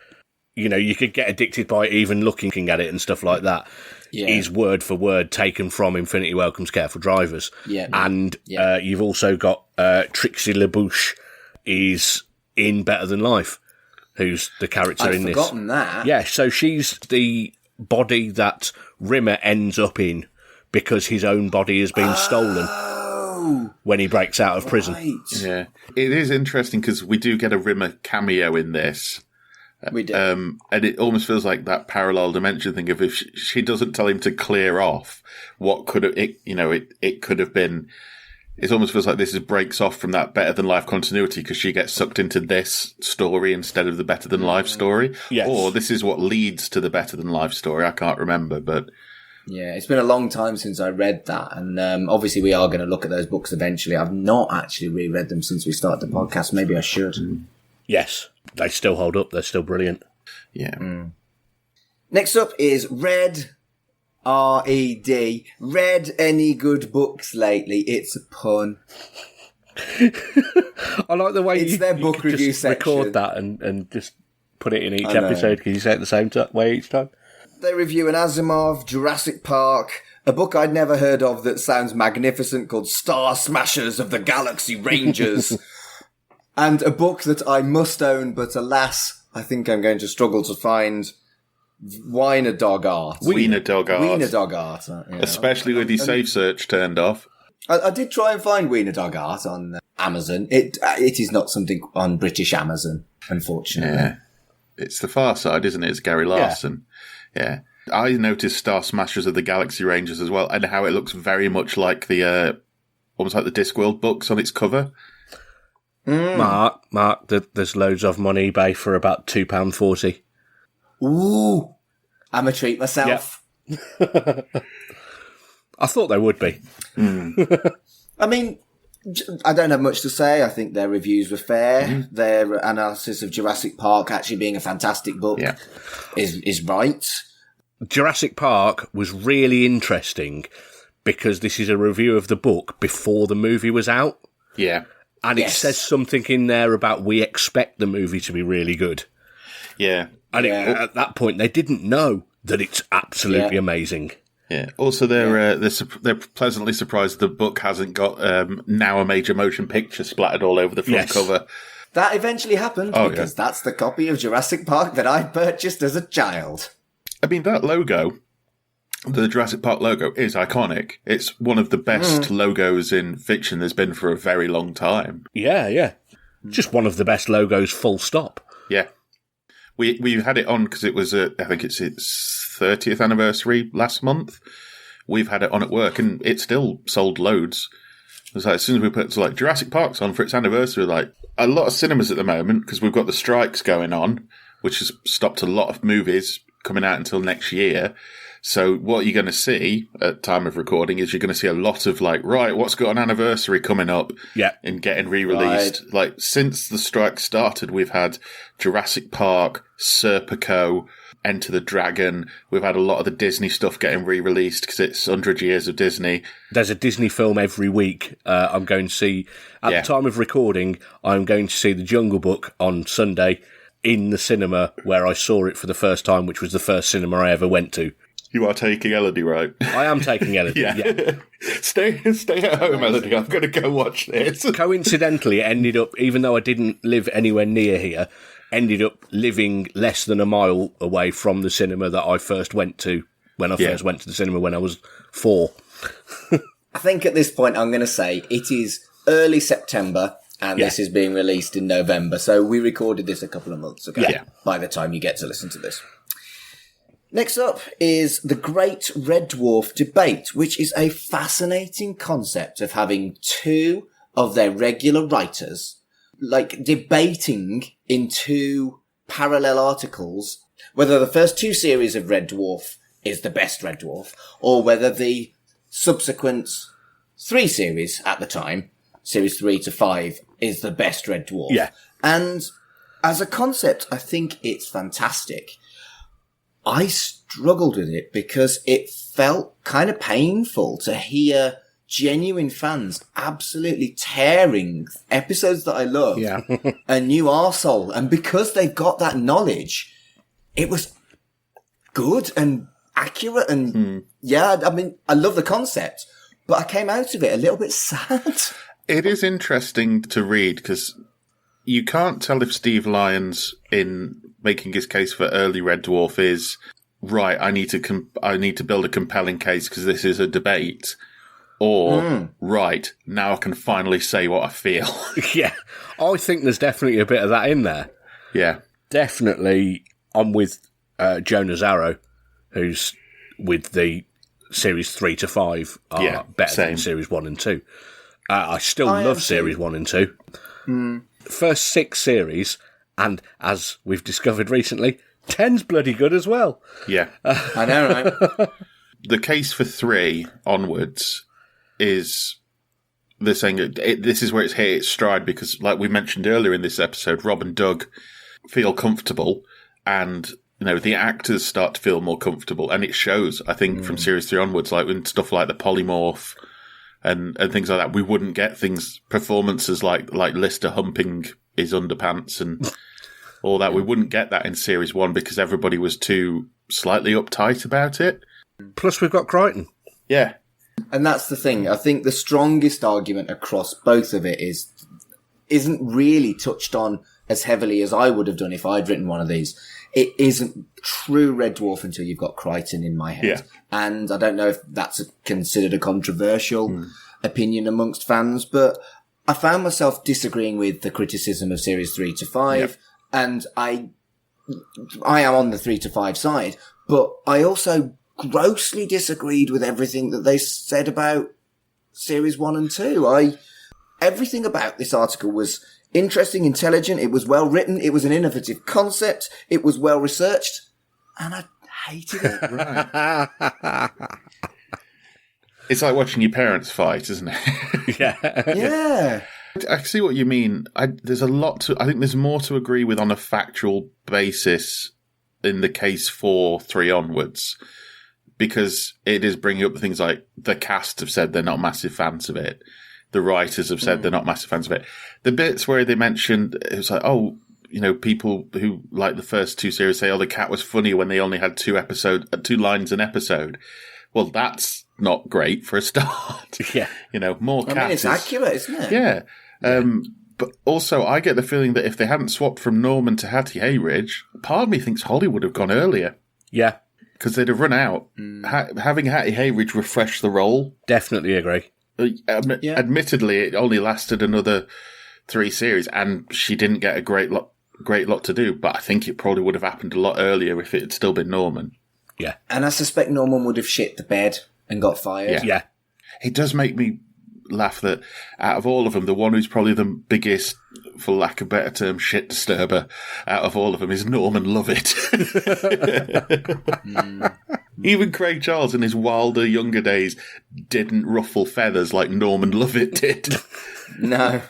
you know, you could get addicted by even looking at it and stuff like that, is word for word taken from Infinity Welcomes Careful Drivers. Yeah. And you've also got Trixie LaBouche is in Better Than Life, who's the character in this. I've forgotten that. Yeah, so she's the body that Rimmer ends up in because his own body has been stolen when he breaks out of prison. Right. Yeah. It is interesting because we do get a Rimmer cameo in this. We do. And it almost feels like that parallel dimension thing of if she doesn't tell him to clear off, what could have, it could have been. It almost feels like this breaks off from that Better Than Life continuity because she gets sucked into this story instead of the Better Than Life story. Yes. Or this is what leads to the Better Than Life story. I can't remember, but... Yeah, it's been a long time since I read that. And obviously we are going to look at those books eventually. I've not actually reread them since we started the podcast. Maybe I should. Yes, they still hold up. They're still brilliant. Yeah. Next up is Red... R-E-D. Read any good books lately? It's a pun. I like the way It's you, their you book could review just section. record that and just put it in each I know. episode because you say it the same way each time. They review an Asimov, Jurassic Park, a book I'd never heard of that sounds magnificent called Star Smashers of the Galaxy Rangers, and a book that I must own, but alas, I think I'm going to struggle to find Wiener Dog Art. Wiener Dog Art. Wiener Dog Art. Yeah. Especially with your safe search turned off. I did try and find Wiener Dog Art on Amazon. It is not something on British Amazon, unfortunately. Yeah. It's the Far Side, isn't it? It's Gary Larson. Yeah. I noticed Star Smashers of the Galaxy Rangers as well, and how it looks very much like the, almost like the Discworld books on its cover. Mark, there's loads of them on eBay for about £2.40. Ooh, I'm a treat myself. Yep. I thought they would be. I mean, I don't have much to say. I think their reviews were fair. Their analysis of Jurassic Park actually being a fantastic book is right. Jurassic Park was really interesting because this is a review of the book before the movie was out. Yeah. And it says something in there about we expect the movie to be really good. Yeah. And at that point, they didn't know that it's absolutely amazing. Yeah. Also, they're pleasantly surprised the book hasn't got now a major motion picture splattered all over the front cover. That eventually happened because that's the copy of Jurassic Park that I purchased as a child. I mean, that logo, the Jurassic Park logo, is iconic. It's one of the best logos in fiction there's been for a very long time. Yeah. Just one of the best logos, full stop. Yeah. We had it on because it was, I think it's its 30th anniversary last month. We've had it on at work and it still sold loads. It was like, as soon as we put like Jurassic Park's on for its anniversary, like a lot of cinemas at the moment, because we've got the strikes going on, which has stopped a lot of movies coming out until next year. So what you're going to see at time of recording is you're going to see a lot of like, right, what's got an anniversary coming up and getting re-released. Right. Like since the strike started, we've had Jurassic Park, Serpico, Enter the Dragon. We've had a lot of the Disney stuff getting re-released because it's 100 years of Disney. There's a Disney film every week. I'm going to see, at the time of recording, I'm going to see The Jungle Book on Sunday in the cinema where I saw it for the first time, which was the first cinema I ever went to. You are taking Elodie, right? I am taking Elodie, yeah. Stay at home, Elodie. I'm going to go watch this. Coincidentally, it ended up, even though I didn't live anywhere near here, ended up living less than a mile away from the cinema that I first went to when I first went to the cinema when I was 4. I think at this point I'm going to say it is early September and this is being released in November. So we recorded this a couple of months ago by the time you get to listen to this. Next up is the Great Red Dwarf Debate, which is a fascinating concept of having two of their regular writers, like, debating in two parallel articles whether the first 2 series of Red Dwarf is the best Red Dwarf, or whether the subsequent 3 series at the time, series 3 to 5, is the best Red Dwarf. Yeah. And as a concept, I think it's fantastic. I struggled with it because it felt kind of painful to hear genuine fans absolutely tearing episodes that I love a new arsehole. And because they've got that knowledge, it was good and accurate. And I mean, I love the concept, but I came out of it a little bit sad. It is interesting to read because you can't tell if Steve Lyons, in making his case for early Red Dwarf, is right. I need to build a compelling case because this is a debate, or right now I can finally say what I feel. Yeah, I think there's definitely a bit of that in there. Yeah, definitely. I'm with Joe Nazaro, who's with the series 3 to 5 are better than series 1 and 2. I still love series 1 and 2. First 6 series, and as we've discovered recently, 10's bloody good as well. Yeah. I know, right? The case for 3 onwards is they're saying this is where it's hit its stride because, like we mentioned earlier in this episode, Rob and Doug feel comfortable and, you know, the actors start to feel more comfortable, and it shows, I think, from series 3 onwards, like when stuff like the polymorph and things like that, we wouldn't get performances like Lister humping his underpants and all that. We wouldn't get that in series 1 because everybody was too slightly uptight about it. Plus we've got Crichton. Yeah. And that's the thing. I think the strongest argument across both of it isn't really touched on as heavily as I would have done if I'd written one of these. It isn't true Red Dwarf until you've got Crichton in my head. Yeah. And I don't know if that's considered a controversial opinion amongst fans, but I found myself disagreeing with the criticism of series 3 to 5, and I am on the 3 to 5 side, but I also grossly disagreed with everything that they said about series 1 and 2. Everything about this article was interesting, intelligent, it was well written, it was an innovative concept, it was well researched, and I hated it. Right. It's like watching your parents fight, isn't it? Yeah. I see what you mean. I think there's more to agree with on a factual basis in the case for 3 onwards, because it is bringing up things like the cast have said they're not massive fans of it. The writers have said they're not massive fans of it. The bits where they mentioned, it was like, oh, you know, people who like the first 2 series say, oh, the cat was funny when they only had 2 lines an episode. Well, that's not great for a start. Yeah. You know, more cat. I mean, it's accurate, isn't it? Yeah. But also, I get the feeling that if they hadn't swapped from Norman to Hattie Hayridge, part of me thinks Holly would have gone earlier. Yeah. Because they'd have run out. Having Hattie Hayridge refresh the role. Definitely agree. Admittedly, it only lasted another 3 series, and she didn't get a great lot to do. But I think it probably would have happened a lot earlier if it had still been Norman. Yeah, and I suspect Norman would have shit the bed and got fired. Yeah. It does make me laugh that out of all of them, the one who's probably the biggest, for lack of a better term, shit disturber out of all of them is Norman Lovett. Even Craig Charles in his wilder, younger days didn't ruffle feathers like Norman Lovett did. No.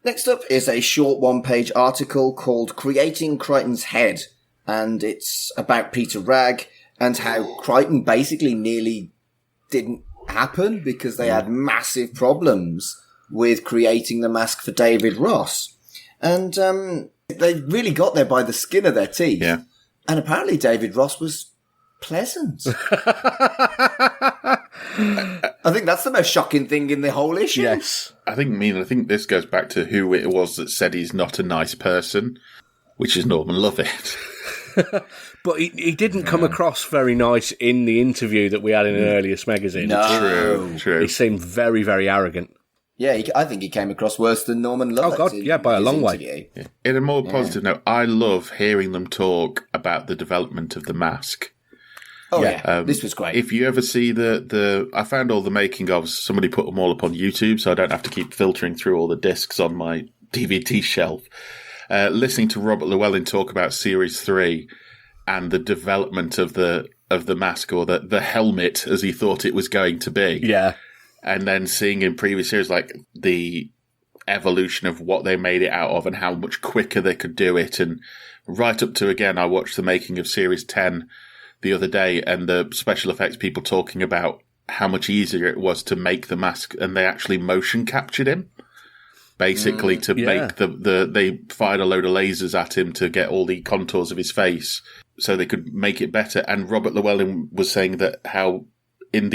Next up is a short 1-page article called Creating Crichton's Head, and it's about Peter Ragg and how Crichton basically nearly didn't happen because they had massive problems with creating the mask for David Ross. And they really got there by the skin of their teeth. Yeah. And apparently David Ross was pleasant. I think that's the most shocking thing in the whole issue. Yes. I think this goes back to who it was that said he's not a nice person, which is Norman Lovett. But he didn't come across very nice in the interview that we had in an earlier Smegazine. No. True. He seemed very, very arrogant. Yeah, I think he came across worse than Norman Lovett. Oh, God, by a long way. Yeah. In a more positive note, I love hearing them talk about the development of the mask. Oh, yeah. This was great. If you ever see I found all the making ofs, somebody put them all up on YouTube, so I don't have to keep filtering through all the discs on my DVD shelf. Listening to Robert Llewellyn talk about Series 3 and the development of the mask, or the helmet as he thought it was going to be. Yeah. And then seeing in previous series, like, the evolution of what they made it out of and how much quicker they could do it. And right up to, again, I watched the making of Series 10 the other day, and the special effects people talking about how much easier it was to make the mask, and they actually motion captured him. Basically, to make they fired a load of lasers at him to get all the contours of his face so they could make it better. And Robert Llewellyn was saying that how in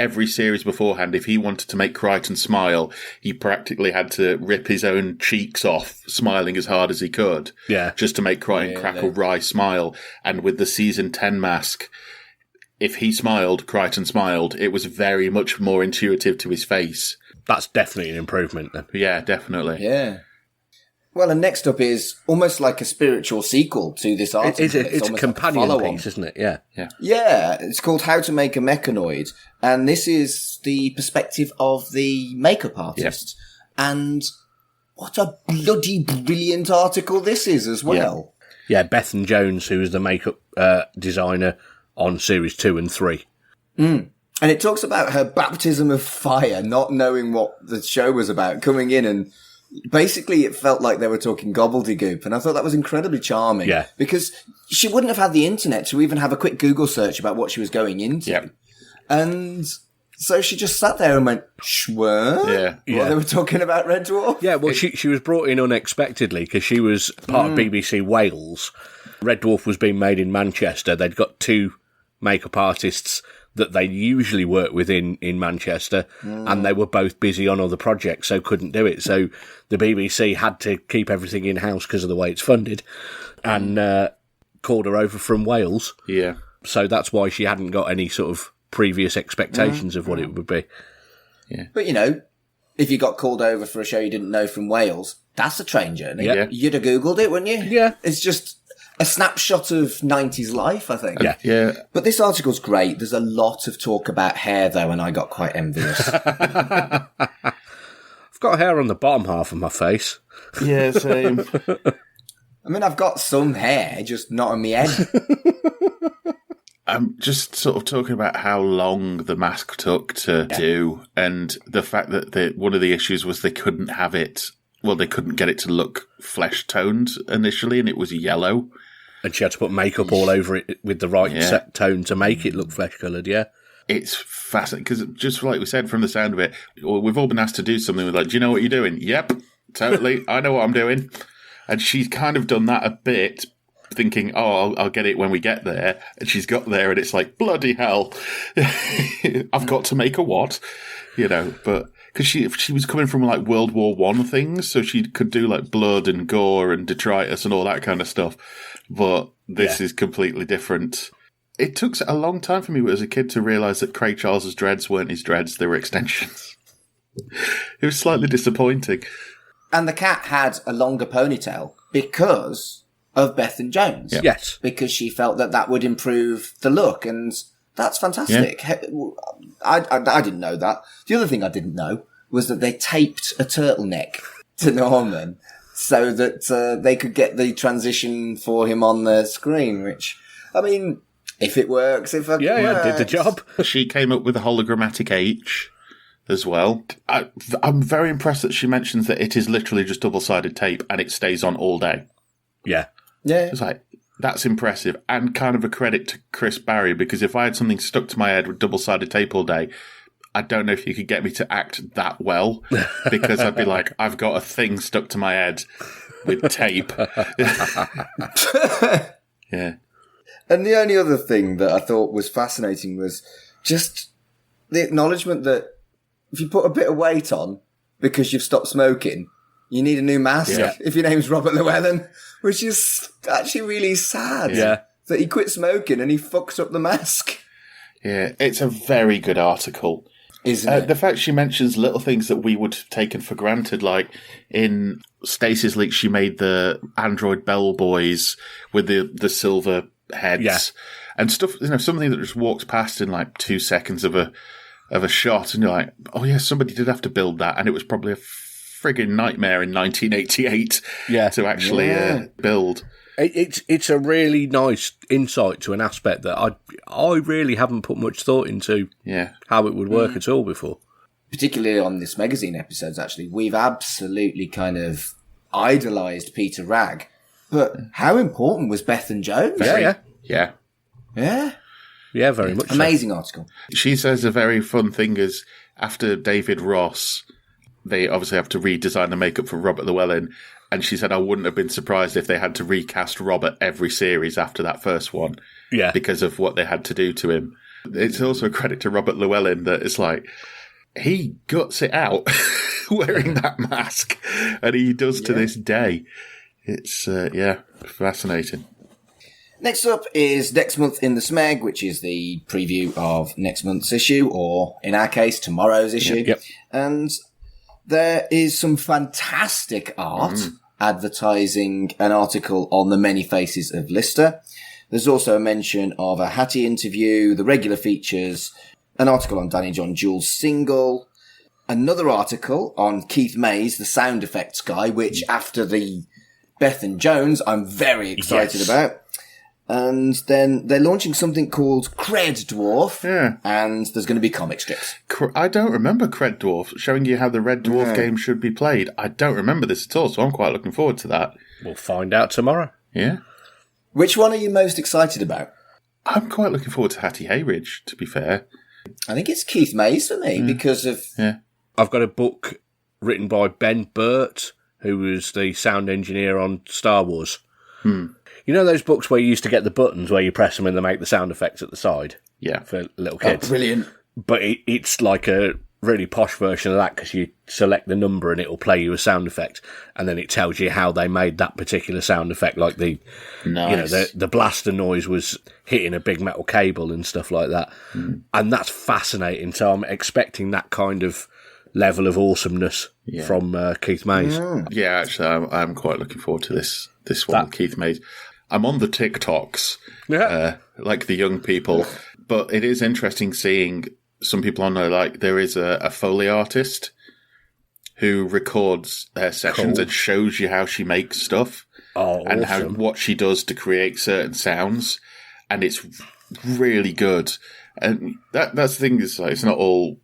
every series beforehand, if he wanted to make Crichton smile, he practically had to rip his own cheeks off, smiling as hard as he could, just to make Crichton Crackle Rye smile. And with the season 10 mask, if he smiled, Crichton smiled. It was very much more intuitive to his face. That's definitely an improvement then. Yeah, definitely. Yeah. Well, and next up is almost like a spiritual sequel to this article. It's a companion piece, isn't it? Yeah. Yeah, it's called How to Make a Mechanoid, and this is the perspective of the makeup artist. And what a bloody brilliant article this is as well. Yeah, Bethan Jones, who was the makeup designer on Series 2 and 3. And it talks about her baptism of fire, not knowing what the show was about, coming in, and basically it felt like they were talking gobbledygook, and I thought that was incredibly charming. Yeah. Because she wouldn't have had the internet to even have a quick Google search about what she was going into. Yep. And so she just sat there and went, what? Yeah. They were talking about Red Dwarf? Yeah, well, she was brought in unexpectedly because she was part of BBC Wales. Red Dwarf was being made in Manchester. They'd got 2 makeup artists that they usually work with in Manchester, and they were both busy on other projects, so couldn't do it. So the BBC had to keep everything in-house because of the way it's funded, and called her over from Wales. Yeah. So that's why she hadn't got any sort of previous expectations of what it would be. Yeah. But, if you got called over for a show you didn't know from Wales, that's a train journey. Yeah. You'd have Googled it, wouldn't you? Yeah. It's just a snapshot of 90s life, I think. Yeah. But this article's great. There's a lot of talk about hair, though, and I got quite envious. I've got hair on the bottom half of my face. Yeah, same. I mean, I've got some hair, just not on my head. I'm just sort of talking about how long the mask took to do, and the fact that one of the issues was they couldn't have it. Well, they couldn't get it to look flesh toned initially, and it was yellow. And she had to put makeup all over it with the right set tone to make it look flesh coloured. Yeah. It's fascinating because, just like we said from the sound of it, we've all been asked to do something with like, do you know what you're doing? Yep, totally. I know what I'm doing. And she's kind of done that a bit, thinking, I'll get it when we get there. And she's got there and it's like, bloody hell. I've got to make a what? But because she was coming from like World War I things, so she could do like blood and gore and detritus and all that kind of stuff. But this is completely different. It took a long time for me as a kid to realise that Craig Charles's dreads weren't his dreads, they were extensions. It was slightly disappointing. And the cat had a longer ponytail because of Bethan Jones. Yeah. Yes. Because she felt that would improve the look, and that's fantastic. Yeah. I didn't know that. The other thing I didn't know was that they taped a turtleneck to Norman so that they could get the transition for him on the screen, which, I mean, if it works, if it works. Did the job. She came up with a hologrammatic H as well. I'm very impressed that she mentions that it is literally just double-sided tape and it stays on all day. Yeah. Yeah. It's like, that's impressive, and kind of a credit to Chris Barry, because if I had something stuck to my head with double-sided tape all day, I don't know if you could get me to act that well, because I'd be like, I've got a thing stuck to my head with tape. Yeah. And the only other thing that I thought was fascinating was just the acknowledgement that if you put a bit of weight on because you've stopped smoking, you need a new mask if your name's Robert Llewellyn, which is actually really sad. Yeah. That he quit smoking and he fucked up the mask. Yeah, it's a very good article. Isn't it? The fact she mentions little things that we would have taken for granted, like in Stacey's leak, she made the Android bellboys with the silver heads and stuff, something that just walks past in like 2 seconds of a shot, and you're like, oh yeah, somebody did have to build that, and it was probably a frigging nightmare in 1988 to actually build. It's a really nice insight to an aspect that I really haven't put much thought into how it would work at all before. Particularly on this magazine episodes, actually, we've absolutely kind of idolised Peter Ragg. But how important was Bethan Jones? Yeah. Yeah. Yeah, very much. Amazing article. She says a very fun thing is after David Ross, they obviously have to redesign the makeup for Robert Llewellyn. And she said, I wouldn't have been surprised if they had to recast Robert every series after that first one. Yeah. Because of what they had to do to him. It's also a credit to Robert Llewellyn that it's like, he guts it out wearing that mask. And he does to this day. It's, fascinating. Next up is Next Month in the Smeg, which is the preview of next month's issue, or in our case, tomorrow's issue. Yep. And there is some fantastic art advertising an article on the many faces of Lister. There's also a mention of a Hattie interview, the regular features, an article on Danny John Jules' single, another article on Keith Mays, the sound effects guy, which after the Beth and Jones, I'm very excited about. And then they're launching something called Red Dwarf, and there's going to be comic strips. I don't remember Red Dwarf, showing you how the Red Dwarf game should be played. I don't remember this at all, so I'm quite looking forward to that. We'll find out tomorrow. Yeah. Which one are you most excited about? I'm quite looking forward to Hattie Hayridge, to be fair. I think it's Keith Mays for me, because of... Yeah. I've got a book written by Ben Burt, who was the sound engineer on Star Wars. You know those books where you used to get the buttons where you press them and they make the sound effects at the side? Yeah. For little kids. Oh, brilliant. But it's like a really posh version of that because you select the number and it'll play you a sound effect and then it tells you how they made that particular sound effect, like the the blaster noise was hitting a big metal cable and stuff like that. And that's fascinating. So I'm expecting that kind of level of awesomeness from Keith Mays. Yeah, actually, I'm quite looking forward to this one, Keith Mays. I'm on the TikToks, like the young people, but it is interesting seeing some people on there. Like there is a Foley artist who records her sessions and shows you how she makes stuff and awesome. what she does to create certain sounds, and it's really good. And that's the thing is, like, it's not all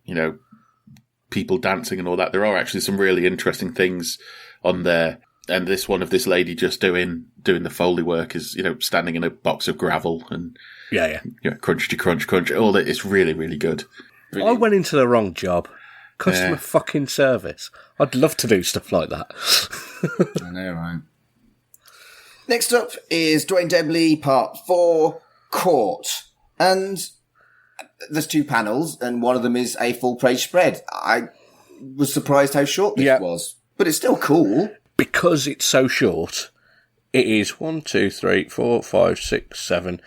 people dancing and all that. There are actually some really interesting things on there. And this one of this lady just doing the Foley work is, standing in a box of gravel and crunchy crunch. All that is really, really good. I went into the wrong job. Customer fucking service. I'd love to do stuff like that. I know, right? Next up is Dwayne Debley, Part 4, Court. And there's 2 panels, and one of them is a full-page spread. I was surprised how short this was, but it's still cool. Because it's so short, it is 1, 2, 3, 4, 5, 6, 7,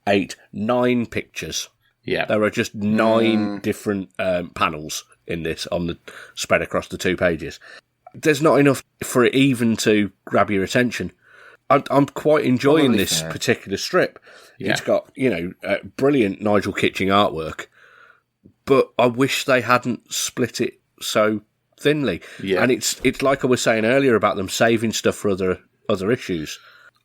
8, 9 pictures. Yeah. There are just 9 different panels in this on the spread across the 2 pages. There's not enough for it even to grab your attention. I'm quite enjoying this particular strip. Yeah. It's got, brilliant Nigel Kitching artwork, but I wish they hadn't split it so thinly. Yeah. And it's like I was saying earlier about them saving stuff for other issues.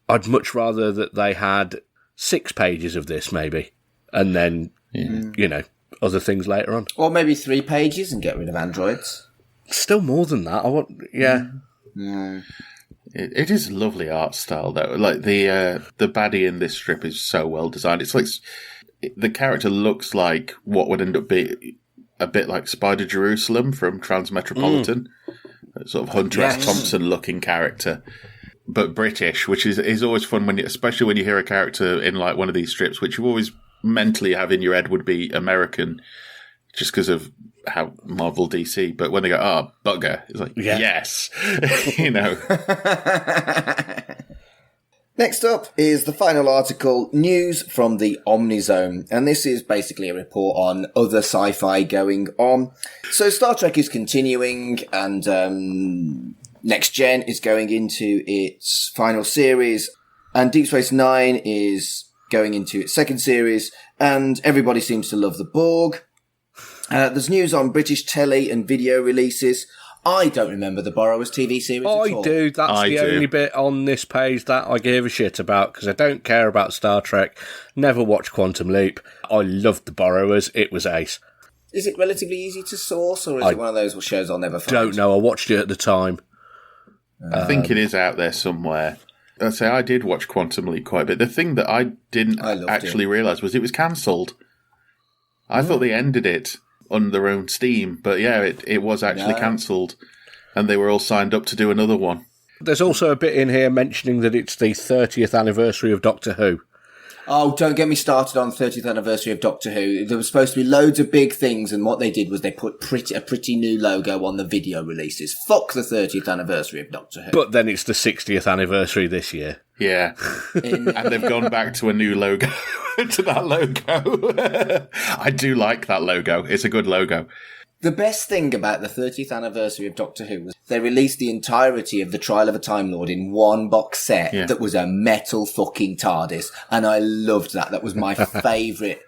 I'd much rather that they had 6 pages of this maybe, and then, other things later on. Or maybe 3 pages and get rid of androids. Still more than that. It is a lovely art style though. Like the baddie in this strip is so well designed. It's like the character looks like what would end up being a bit like Spider Jerusalem from Transmetropolitan, sort of Hunter S. Thompson looking character, but British, which is always fun especially when you hear a character in like one of these strips, which you always mentally have in your head would be American, just because of how Marvel DC. But when they go, bugger, it's like yes, Next up is the final article, News from the Omnizone. And this is basically a report on other sci-fi going on. So Star Trek is continuing, and Next Gen is going into its final series, and Deep Space Nine is going into its second series, and everybody seems to love the Borg. There's news on British telly and video releases. I don't remember the Borrowers TV series at all. I do. That's the only bit on this page that I gave a shit about, because I don't care about Star Trek. Never watched Quantum Leap. I loved the Borrowers. It was ace. Is it relatively easy to source, or is it one of those shows I'll never find? Don't know. I watched it at the time. I think it is out there somewhere. I'd say I did watch Quantum Leap quite a bit. The thing that I didn't actually realise was it was cancelled. I thought they ended it on their own steam, but yeah, it was actually cancelled, and they were all signed up to do another one. There's also a bit in here mentioning that it's the 30th anniversary of Doctor Who. Oh, don't get me started on 30th anniversary of Doctor Who. There was supposed to be loads of big things, and what they did was they put a pretty new logo on the video releases. Fuck the 30th anniversary of Doctor Who. But then it's the 60th anniversary this year. Yeah. And they've gone back to a new logo, to that logo. I do like that logo. It's a good logo. The best thing about the 30th anniversary of Doctor Who was they released the entirety of the Trial of a Time Lord in one box set that was a metal fucking TARDIS, and I loved that. That was my favourite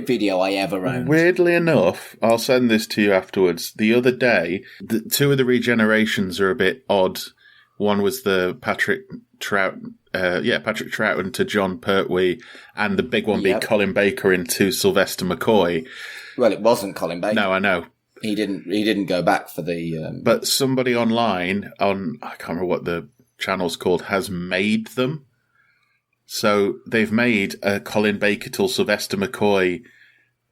video I ever owned. Weirdly enough, I'll send this to you afterwards. The other day, two of the regenerations are a bit odd. One was the Patrick Troughton to John Pertwee, and the big one being Colin Baker into Sylvester McCoy. Well, it wasn't Colin Baker. No, I know. He didn't go back for the... But somebody online, I can't remember what the channel's called, has made them. So they've made a Colin Baker to Sylvester McCoy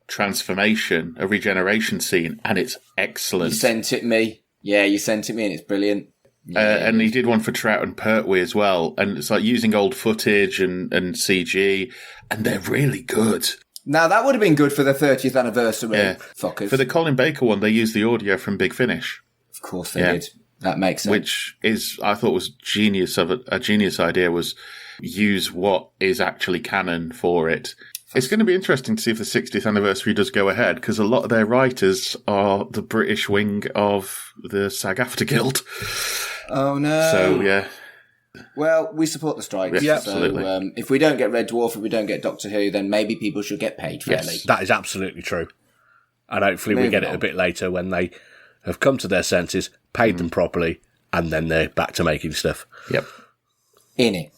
transformation, a regeneration scene, and it's excellent. You sent it me. Yeah, you sent it me, and it's brilliant. Yeah, and he did one for Trout and Pertwee as well. And it's like using old footage and CG, and they're really good. Now, that would have been good for the 30th anniversary, fuckers. For the Colin Baker one, they used the audio from Big Finish. Of course they did. That makes sense. Which is, I thought was a genius idea, was use what is actually canon for it. It's going to be interesting to see if the 60th anniversary does go ahead, because a lot of their writers are the British wing of the SAG-AFTRA Guild. Oh, no. So, yeah. Well, we support the strikes. Yeah, absolutely. So, if we don't get Red Dwarf, if we don't get Doctor Who, then maybe people should get paid fairly. Yes, that is absolutely true. And hopefully we get it a bit later when they have come to their senses, paid them properly, and then they're back to making stuff. Yep. In it.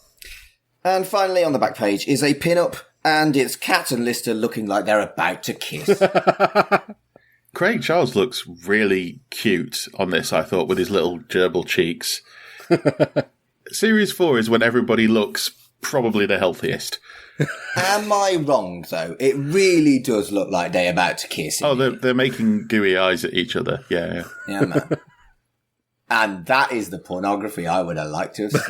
And finally on the back page is a pin-up, and it's Kat and Lister looking like they're about to kiss. Craig Charles looks really cute on this, I thought, with his little gerbil cheeks. Series 4 is when everybody looks probably the healthiest. Am I wrong, though? It really does look like they're about to kiss. Oh, they're making gooey eyes at each other. Yeah. Yeah, man. And that is the pornography I would have liked to have seen.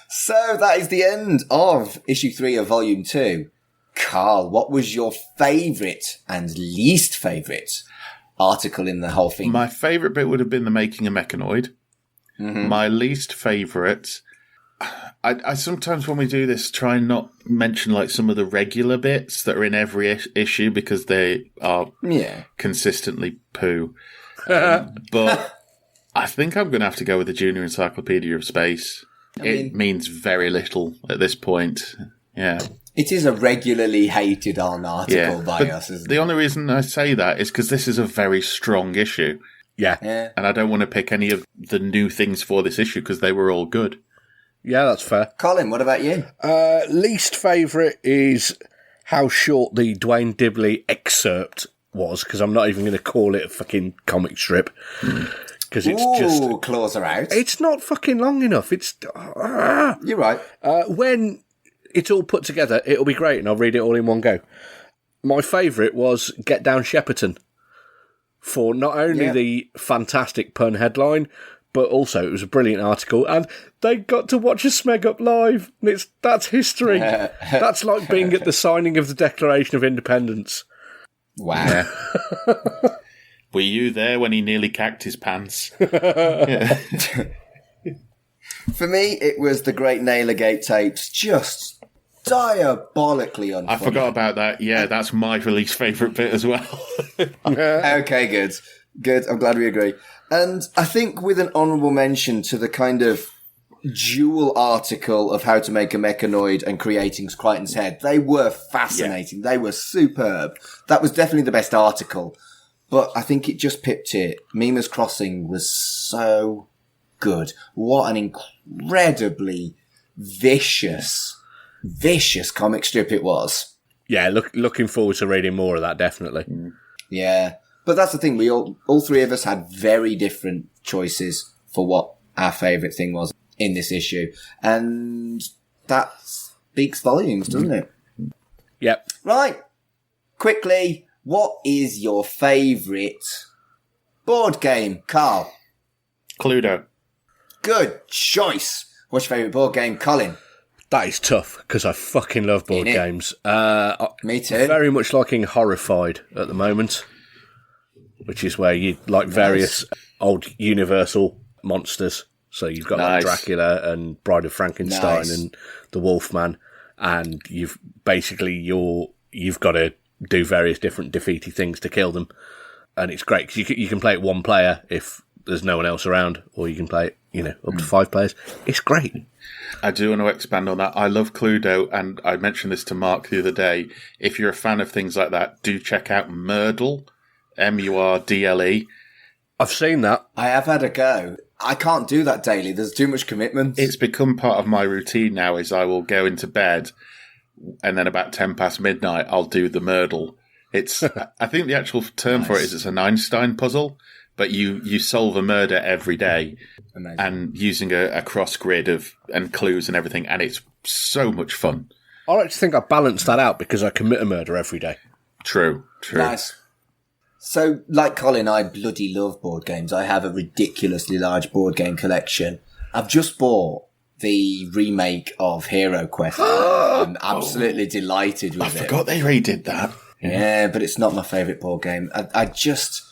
So that is the end of issue 3 of volume 2. Carl, what was your favourite and least favourite article in the whole thing? My favourite bit would have been the making a mechanoid. Mm-hmm. My least favourite... I sometimes when we do this try and not mention like some of the regular bits that are in every issue because they are consistently poo. But I think I'm going to have to go with the Junior Encyclopedia of Space. It means very little at this point. Yeah. It is a regularly hated on article by us, isn't it? The only reason I say that is because this is a very strong issue. Yeah. And I don't want to pick any of the new things for this issue because they were all good. Yeah, that's fair. Colin, what about you? Least favourite is how short the Dwayne Dibley excerpt was, because I'm not even going to call it a fucking comic strip. Because it's just... claws are out. It's not fucking long enough. It's... You're right. When it's all put together, it'll be great, and I'll read it all in one go. My favourite was Get Down Shepperton, for not only the fantastic pun headline, but also it was a brilliant article, and they got to watch a Smeg Up live, and that's history. That's like being at the signing of the Declaration of Independence. Wow. Were you there when he nearly cacked his pants? For me, it was the Great Nailorgate tapes, just diabolically unfunny. I forgot about that. Yeah, that's my least favourite bit as well. Okay, good. Good, I'm glad we agree. And I think with an honourable mention to the kind of dual article of how to make a mechanoid and creating Crichton's head, they were fascinating. Yeah. They were superb. That was definitely the best article. But I think it just pipped it. Mima's Crossing was so good. What an incredibly vicious comic strip it was. Yeah, looking forward to reading more of that, definitely. Yeah. But that's the thing. We all three of us had very different choices for what our favourite thing was in this issue. And that speaks volumes, doesn't it? Yep. Right. Quickly, what is your favourite board game, Carl? Cluedo. Good choice. What's your favourite board game, Colin? That is tough, because I fucking love board games. Me too. Very much liking Horrified at the moment, which is where you like various old Universal monsters. So you've got like Dracula and Bride of Frankenstein and the Wolfman, and you've got to do various different defeaty things to kill them. And it's great, because you can play it one player if there's no one else around, or you can play it, up to 5 players. It's great. I do want to expand on that. I love Cluedo, and I mentioned this to Mark the other day. If you're a fan of things like that, do check out Murdle, Murdle. I've seen that. I have had a go. I can't do that daily. There's too much commitment. It's become part of my routine now, is I will go into bed, and then about 10 past midnight, I'll do the Murdle. It's, I think the actual term for it is it's an Einstein puzzle, but you solve a murder every day. Amazing. And using a cross grid and clues and everything, and it's so much fun. I like to think I balance that out because I commit a murder every day. True. Nice. So, like Colin, I bloody love board games. I have a ridiculously large board game collection. I've just bought the remake of Hero Quest. I'm absolutely delighted with it. I forgot they redid that. Yeah, but it's not my favourite board game. I just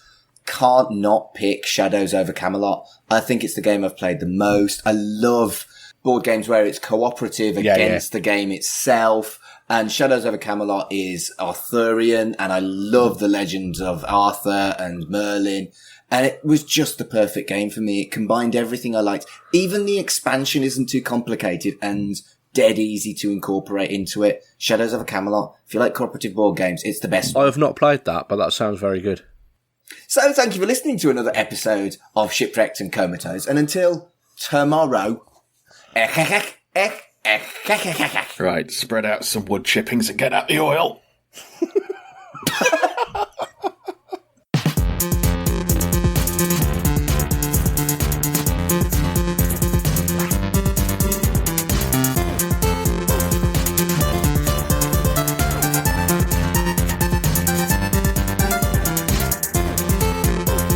can't not pick Shadows over Camelot. I think it's the game I've played the most. I love board games where it's cooperative against the game itself. And Shadows over Camelot is Arthurian, and I love the legends of Arthur and Merlin. And it was just the perfect game for me. It combined everything I liked. Even the expansion isn't too complicated and dead easy to incorporate into it. Shadows over Camelot. If you like cooperative board games, it's the best one. I have not played that, but that sounds very good. So thank you for listening to another episode of Shipwrecked and Comatose. And until tomorrow... Right, spread out some wood chippings and get out the oil.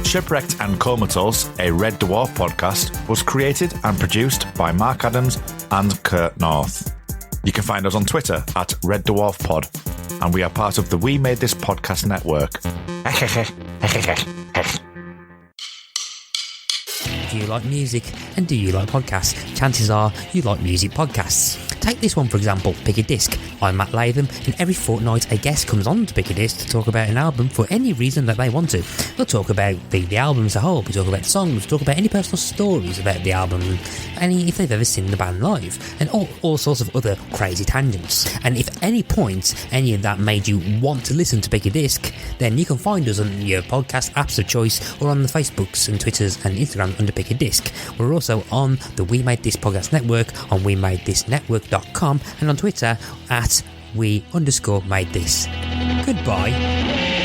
Shipwrecked and Comatose, a Red Dwarf podcast, was created and produced by Mark Adams and Kurt North. You can find us on Twitter at Red Dwarf Pod, and we are part of the We Made This Podcast network. Do you like music and do you like podcasts? Chances are you like music podcasts. Take this one for example, Pick a Disc. I'm Matt Latham, and every fortnight a guest comes on to Pick a Disc to talk about an album for any reason that they want to. We'll talk about the album as a whole, we talk about songs, we talk about any personal stories about the album, if they've ever seen the band live, and all sorts of other crazy tangents. And if at any point any of that made you want to listen to Pick a Disc, then you can find us on your podcast apps of choice, or on the Facebooks and Twitters and Instagram under Pick a Disc. We're also on the We Made This Podcast network on WeMadeThisNetwork.com, and on Twitter at We_made this. Goodbye.